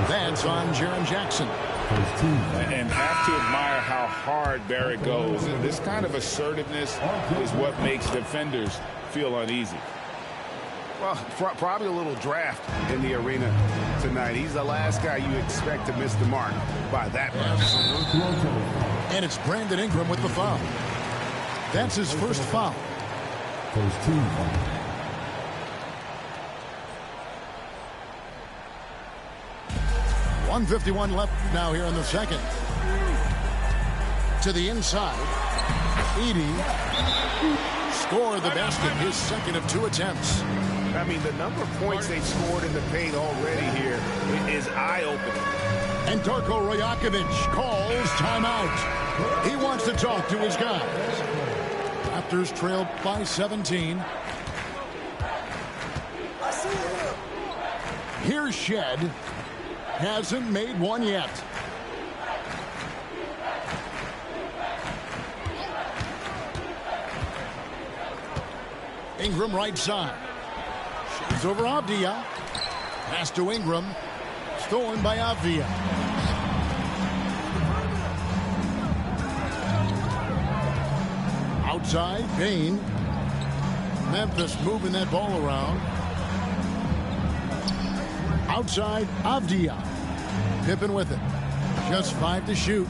[SPEAKER 1] That's on Jaren Jackson.
[SPEAKER 2] And have to admire how hard Barrett goes. This kind of assertiveness is what makes defenders feel uneasy.
[SPEAKER 5] Well, probably a little draft in the arena tonight. He's the last guy you expect to miss the mark by that much.
[SPEAKER 1] And it's Brandon Ingram with the foul. That's his first foul.
[SPEAKER 6] First team foul.
[SPEAKER 1] .151 left now here in the second. To the inside. Edey scored the basket, his second of 2 attempts.
[SPEAKER 5] I mean, the number of points they've scored in the paint already here is eye-opening.
[SPEAKER 1] And Darko Rajakovic calls timeout. He wants to talk to his guys. Raptors trail by 17. Here's Shed. Hasn't made one yet. Ingram right side. Sheds over Avdia. Pass to Ingram. Stolen by Avdia. Outside, Bain. Memphis moving that ball around. Outside, Avdia. Pippen with it. Just 5 to shoot.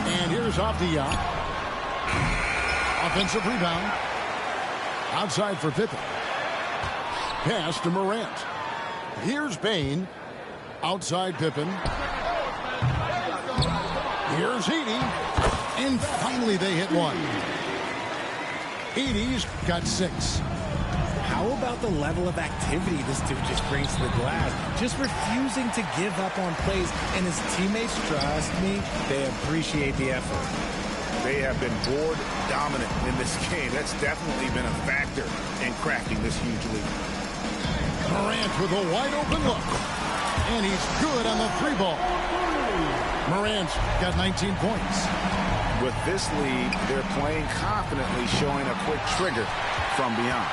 [SPEAKER 1] And here's Avdia. Offensive rebound. Outside for Pippen. Pass to Morant. Here's Bain. Outside Pippen. Here's Edey. And finally they hit one. Edey's got 6.
[SPEAKER 7] How about the level of activity this dude just brings to the glass? Just refusing to give up on plays. And his teammates, trust me, they appreciate the effort.
[SPEAKER 5] They have been board dominant in this game. That's definitely been a factor in cracking this huge lead.
[SPEAKER 1] Morant with a wide open look. And he's good on the 3-ball. Morant's got 19 points.
[SPEAKER 5] With this lead, they're playing confidently, showing a quick trigger from beyond.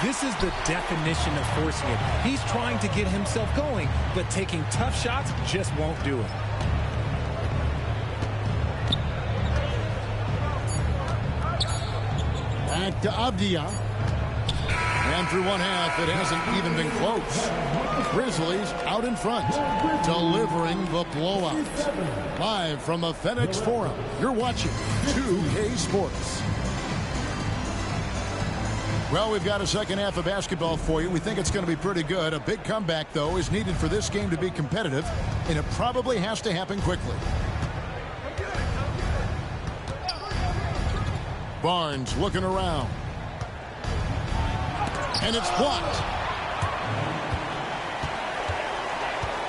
[SPEAKER 7] This is the definition of forcing it. He's trying to get himself going, but taking tough shots just won't do it.
[SPEAKER 1] Back to Avdia. And through one half, it hasn't even been close. Grizzlies out in front, delivering the blowout. Live from the FedEx Forum, you're watching 2K Sports. Well, we've got a second half of basketball for you. We think it's going to be pretty good. A big comeback, though, is needed for this game to be competitive, and it probably has to happen quickly. Barnes looking around. And it's blocked.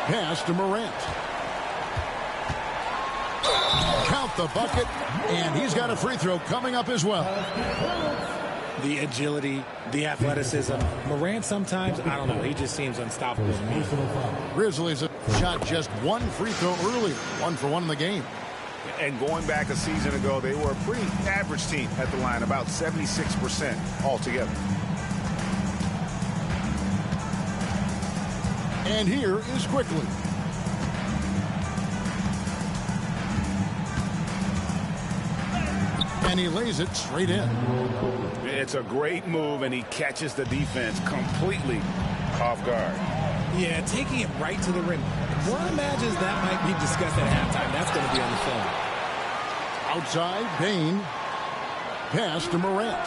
[SPEAKER 1] Pass to Morant. Count the bucket, and he's got a free throw coming up as well.
[SPEAKER 7] The agility, the athleticism. Morant sometimes, I don't know, he just seems unstoppable to me.
[SPEAKER 1] Grizzlies have shot just 1 free throw earlier, 1 for 1 in the game.
[SPEAKER 5] And going back a season ago, they were a pretty average team at the line, about 76% altogether.
[SPEAKER 1] And here is Quickly. And he lays it straight in.
[SPEAKER 5] It's a great move, and he catches the defense completely off guard.
[SPEAKER 7] Yeah, taking it right to the rim. One imagines that might be discussed at halftime. That's going to be on the film.
[SPEAKER 1] Outside, Bain. Pass to Morant.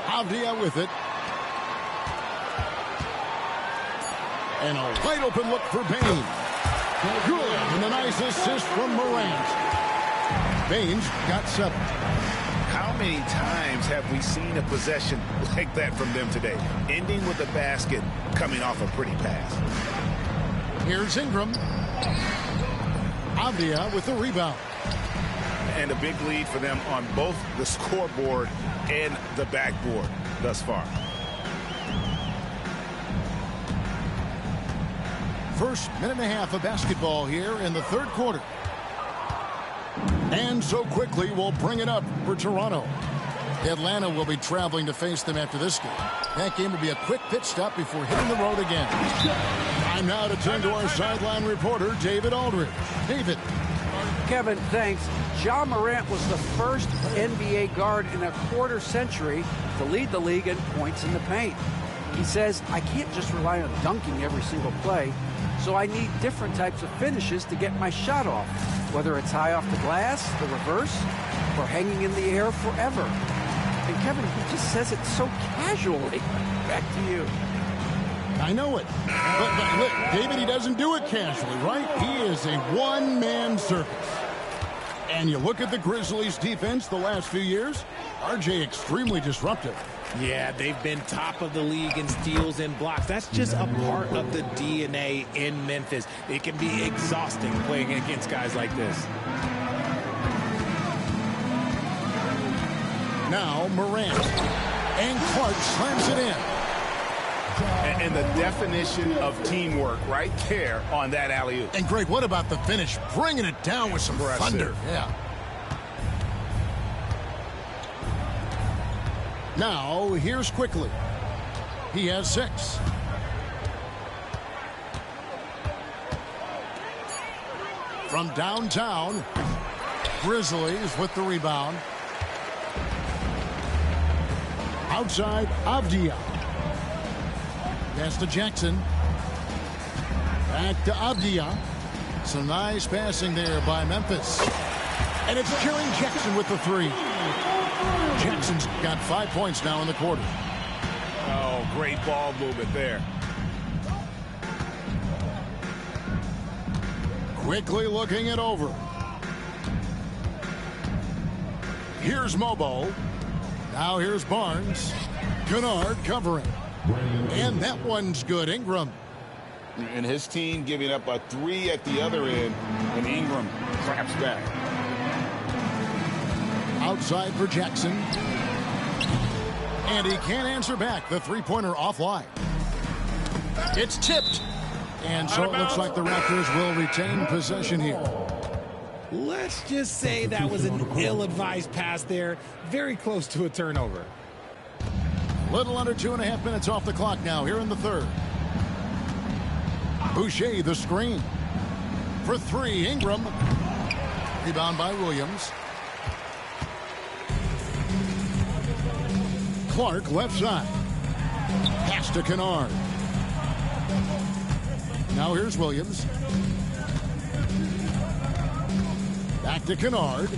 [SPEAKER 1] Avdia with it. And a wide open look for Bain. Good, and a nice assist from Morant. Bain's got 7.
[SPEAKER 5] How many times have we seen a possession like that from them today? Ending with a basket, coming off a pretty pass.
[SPEAKER 1] Here's Ingram. Avdia with the rebound.
[SPEAKER 5] And a big lead for them on both the scoreboard and the backboard thus far.
[SPEAKER 1] First minute and a half of basketball here in the 3rd quarter. And so Quickly we'll bring it up for Toronto. Atlanta will be traveling to face them after this game. That game will be a quick pit stop before hitting the road again. Time now to turn to our sideline reporter, David Aldridge. David.
[SPEAKER 4] Kevin, thanks. Ja Morant was the first NBA guard in a quarter century to lead the league in points in the paint. He says, I can't just rely on dunking every single play, so I need different types of finishes to get my shot off, whether it's high off the glass, the reverse, or hanging in the air forever. And Kevin, he just says it so casually. Back to you.
[SPEAKER 1] I know it. But look, David, he doesn't do it casually, right? He is a one-man circus. And you look at the Grizzlies' defense the last few years, RJ extremely disruptive.
[SPEAKER 7] Yeah, they've been top of the league in steals and blocks. That's just a part of the DNA in Memphis. It can be exhausting playing against guys like this.
[SPEAKER 1] Now Morant. And Clark slams it in.
[SPEAKER 5] And the definition of teamwork right there on that alley-oop.
[SPEAKER 1] And Greg, what about the finish? Bringing it down with some thunder. Yeah. Now, here's Quickly. He has 6. From downtown, Grizzlies with the rebound. Outside, Avdia. Pass to Jackson. Back to Abdia. Some nice passing there by Memphis. And it's Jaren Jackson with the three. Jackson's got 5 points now in the quarter.
[SPEAKER 5] Oh, great ball movement there.
[SPEAKER 1] Quickly looking it over. Here's Mobo. Now here's Barnes. Kennard covering. And that one's good. Ingram.
[SPEAKER 2] And his team giving up a three at the other end, and Ingram claps back.
[SPEAKER 1] Outside for Jackson. And he can't answer back. The three-pointer offline. It's tipped. And so it looks like the Raptors will retain possession here.
[SPEAKER 7] Let's just say that was an ill-advised pass there. Very close to a turnover.
[SPEAKER 1] Little under 2.5 minutes off the clock now here in the third. Boucher the screen. For three, Ingram. Rebound by Williams. Clark left side. Pass to Kennard. Now here's Williams. Back to Kennard.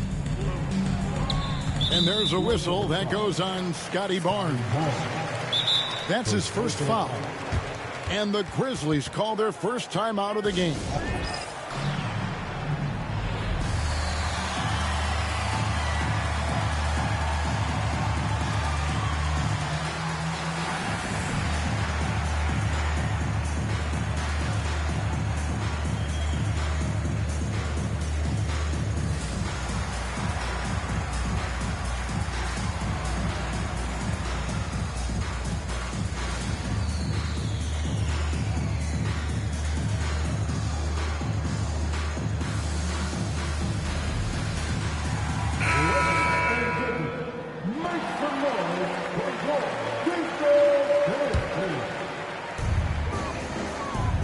[SPEAKER 1] And there's a whistle that goes on Scotty Barnes. That's his first foul. And the Grizzlies call their first time out of the game.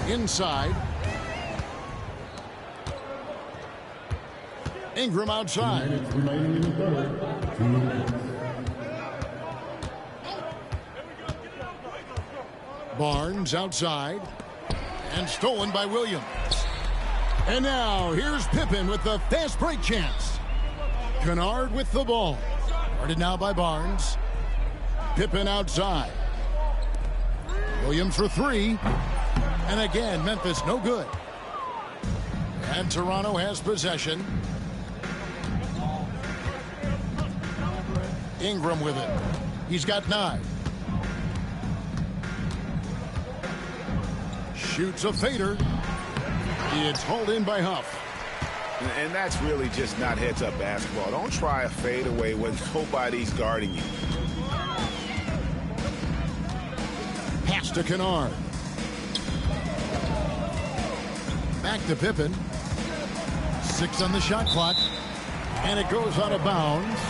[SPEAKER 1] Inside. Ingram outside. Barnes outside. And stolen by Williams. And now here's Pippen with the fast break chance. Kennard with the ball. Guarded now by Barnes. Pippen outside. Williams for three. And again, Memphis no good. And Toronto has possession. Ingram with it. He's got 9. Shoots a fader. It's hauled in by Huff.
[SPEAKER 5] And that's really just not heads-up basketball. Don't try a fadeaway when nobody's guarding you.
[SPEAKER 1] Pass to Kennard. Back to Pippen. 6 on the shot clock. And it goes out of bounds.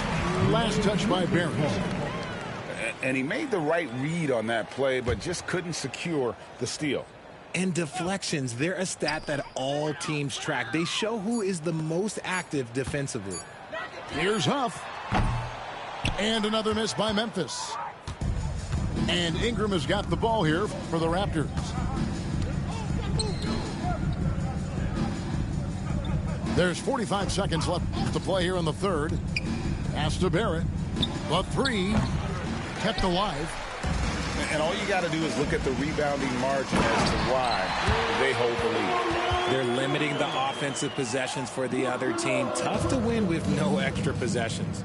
[SPEAKER 1] Last touch by Barnes.
[SPEAKER 5] And he made the right read on that play, but just couldn't secure the steal.
[SPEAKER 7] And deflections, they're a stat that all teams track. They show who is the most active defensively.
[SPEAKER 1] Here's Huff. And another miss by Memphis. And Ingram has got the ball here for the Raptors. There's 45 seconds left to play here in the third. Pass to Barrett. The three kept alive.
[SPEAKER 5] And all you got to do is look at the rebounding margin as to why they hold the lead.
[SPEAKER 7] They're limiting the offensive possessions for the other team. Tough to win with no extra possessions.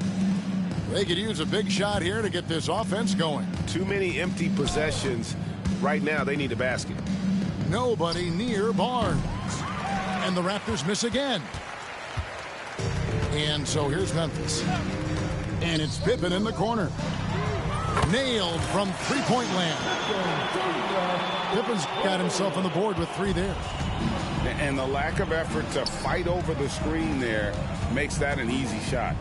[SPEAKER 1] They could use a big shot here to get this offense going.
[SPEAKER 5] Too many empty possessions. Right now, they need a basket.
[SPEAKER 1] Nobody near Barnes. And the Raptors miss again. And so here's Memphis. And it's Pippen in the corner. Nailed from three-point land. Pippen's got himself on the board with 3 there.
[SPEAKER 5] And the lack of effort to fight over the screen there makes that an easy shot.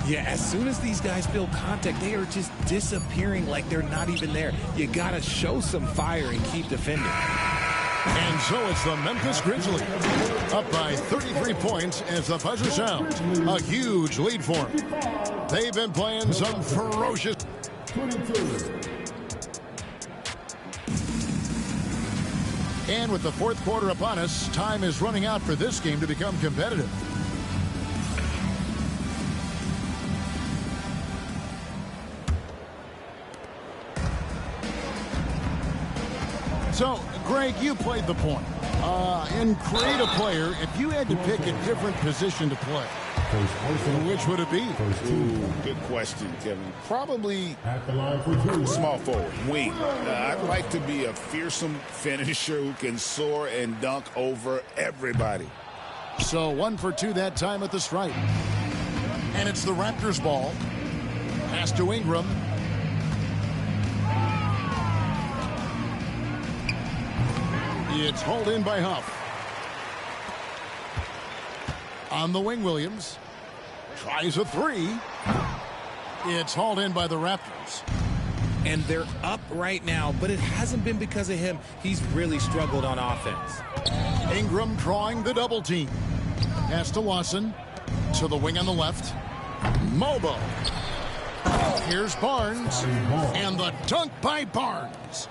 [SPEAKER 7] Yeah, as soon as these guys feel contact, they are just disappearing like they're not even there. You got to show some fire and keep defending.
[SPEAKER 1] And so it's the Memphis Grizzlies up by 33 points as the buzzer sounds. A huge lead for them. They've been playing some ferocious. And with the fourth quarter upon us, time is running out for this game to become competitive. So, Greg, you played the point. In create a player, if you had to pick a different position to play, which would it be?
[SPEAKER 2] Ooh, good question, Kevin. Probably small forward, wing. I'd like to be a fearsome finisher who can soar and dunk over everybody.
[SPEAKER 1] So 1 for 2 that time at the stripe. And it's the Raptors ball. Pass to Ingram. It's hauled in by Huff. On the wing, Williams. Tries a three. It's hauled in by the Raptors.
[SPEAKER 7] And they're up right now, but it hasn't been because of him. He's really struggled on offense.
[SPEAKER 1] Ingram drawing the double team. Pass to Lawson. To the wing on the left. Mobo. Here's Barnes. And the dunk by Barnes.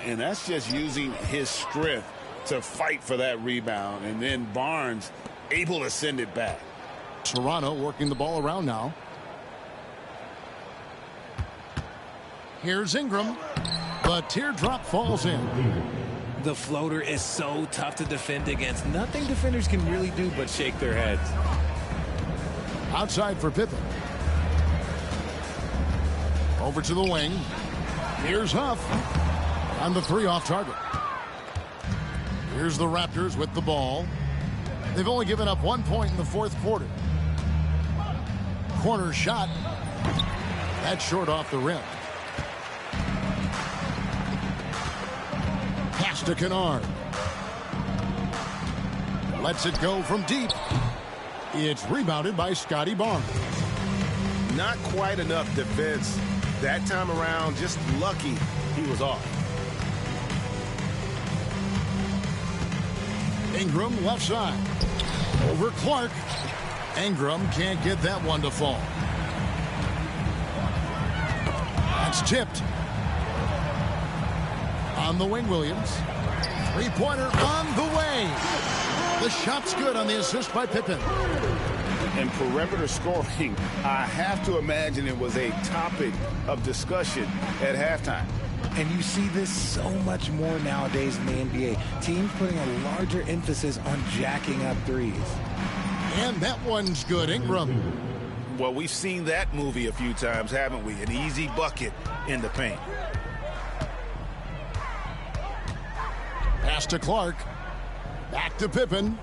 [SPEAKER 2] And that's just using his strength to fight for that rebound. And then Barnes able to send it back.
[SPEAKER 1] Toronto working the ball around now. Here's Ingram. The teardrop falls in.
[SPEAKER 7] The floater is so tough to defend against. Nothing defenders can really do but shake their heads.
[SPEAKER 1] Outside for Pippen. Over to the wing. Here's Huff. On the three off target. Here's the Raptors with the ball. They've only given up 1 point in the fourth quarter. Corner shot. That's short off the rim. Pass to Kennard. Lets it go from deep. It's rebounded by Scotty Barnes.
[SPEAKER 5] Not quite enough defense that time around. Just lucky he was off.
[SPEAKER 1] Ingram left side. Over Clark. Ingram can't get that one to fall. That's tipped. On the wing, Williams. Three-pointer on the way. The shot's good on the assist by Pippen.
[SPEAKER 2] And perimeter scoring, I have to imagine it was a topic of discussion at halftime.
[SPEAKER 7] And you see this so much more nowadays in the NBA. Teams putting a larger emphasis on jacking up threes.
[SPEAKER 1] And that one's good, Ingram.
[SPEAKER 2] Well, we've seen that movie a few times, haven't we? An easy bucket in the paint.
[SPEAKER 1] Pass to Clark. Back to Pippen.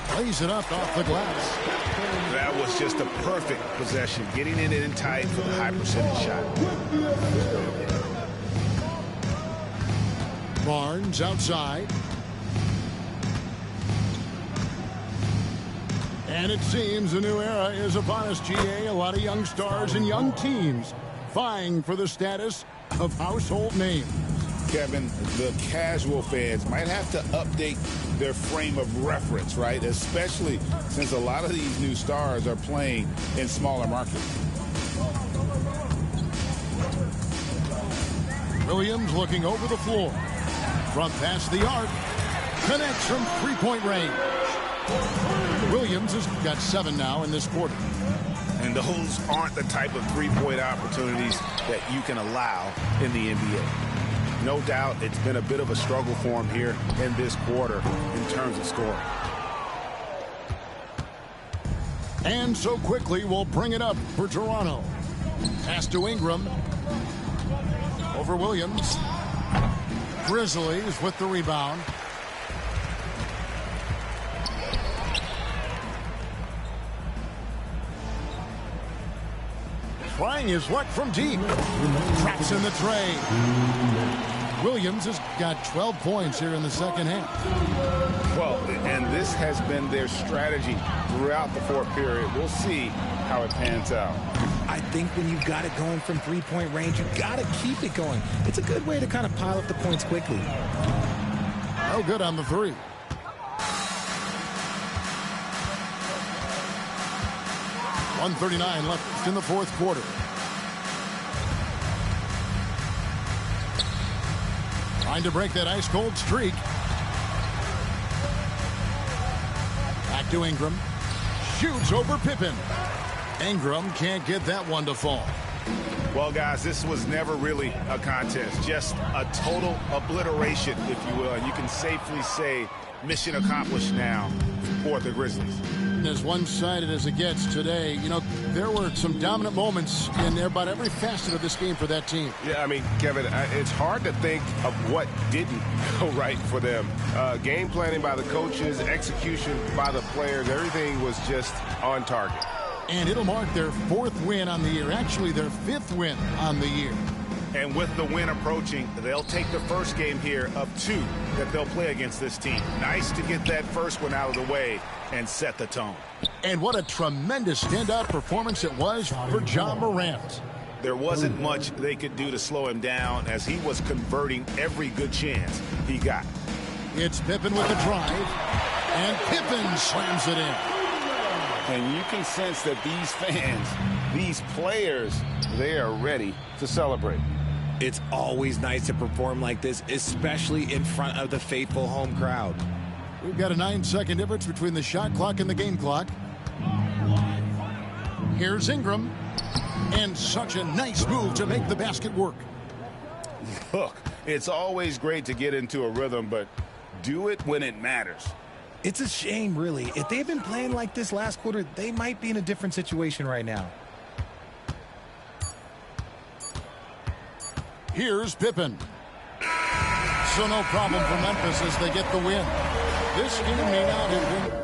[SPEAKER 1] Plays it up off the glass.
[SPEAKER 2] That was just a perfect possession, getting it in tight for the high percentage shot.
[SPEAKER 1] Barnes outside. And it seems a new era is upon us, GA. A lot of young stars and young teams vying for the status of household names.
[SPEAKER 2] Kevin, the casual fans might have to update their frame of reference, right? Especially since a lot of these new stars are playing in smaller markets.
[SPEAKER 1] Williams looking over the floor. Front pass the arc. Connects from three-point range. Williams has got 7 now in this quarter.
[SPEAKER 2] And those aren't the type of three-point opportunities that you can allow in the NBA. No doubt it's been a bit of a struggle for him here in this quarter in terms of scoring.
[SPEAKER 1] And so quickly we'll bring it up for Toronto. Pass to Ingram. Over Williams. Grizzlies with the rebound. Trying his luck from deep. Traps in the tray. Williams has got 12 points here in the second half.
[SPEAKER 2] Well, and this has been their strategy throughout the fourth period. We'll see how it pans out.
[SPEAKER 7] I think when you've got it going from three-point range, you've got to keep it going. It's a good way to kind of pile up the points quickly.
[SPEAKER 1] No good on the three. .139 left in the fourth quarter. Trying to break that ice-cold streak. Back to Ingram. Shoots over Pippen. Ingram can't get that one to fall.
[SPEAKER 5] Well, guys, this was never really a contest. Just a total obliteration, if you will. And you can safely say mission accomplished now for the Grizzlies.
[SPEAKER 1] As one-sided as it gets today, you know, there were some dominant moments in about every facet of this game for that team.
[SPEAKER 5] Yeah, I mean, Kevin, it's hard to think of what didn't go right for them. Game planning by the coaches, execution by the players, everything was just on target.
[SPEAKER 1] And it'll mark their 4th win on the year, actually their 5th win on the year.
[SPEAKER 5] And with the win approaching, they'll take the first game here of 2 that they'll play against this team. Nice to get that first one out of the way and set the tone.
[SPEAKER 1] And what a tremendous standout performance it was for John Morant.
[SPEAKER 5] There wasn't much they could do to slow him down as he was converting every good chance he got.
[SPEAKER 1] It's Pippen with the drive, and Pippen slams it in.
[SPEAKER 5] And you can sense that these fans, these players, they are ready to celebrate.
[SPEAKER 7] It's always nice to perform like this, especially in front of the faithful home crowd.
[SPEAKER 1] We've got a 9-second difference between the shot clock and the game clock. Here's Ingram. And such a nice move to make the basket work.
[SPEAKER 5] Look, it's always great to get into a rhythm, but do it when it matters.
[SPEAKER 7] It's a shame, really. If they had been playing like this last quarter, they might be in a different situation right now.
[SPEAKER 1] Here's Pippen. So no problem for Memphis as they get the win. This game may not have been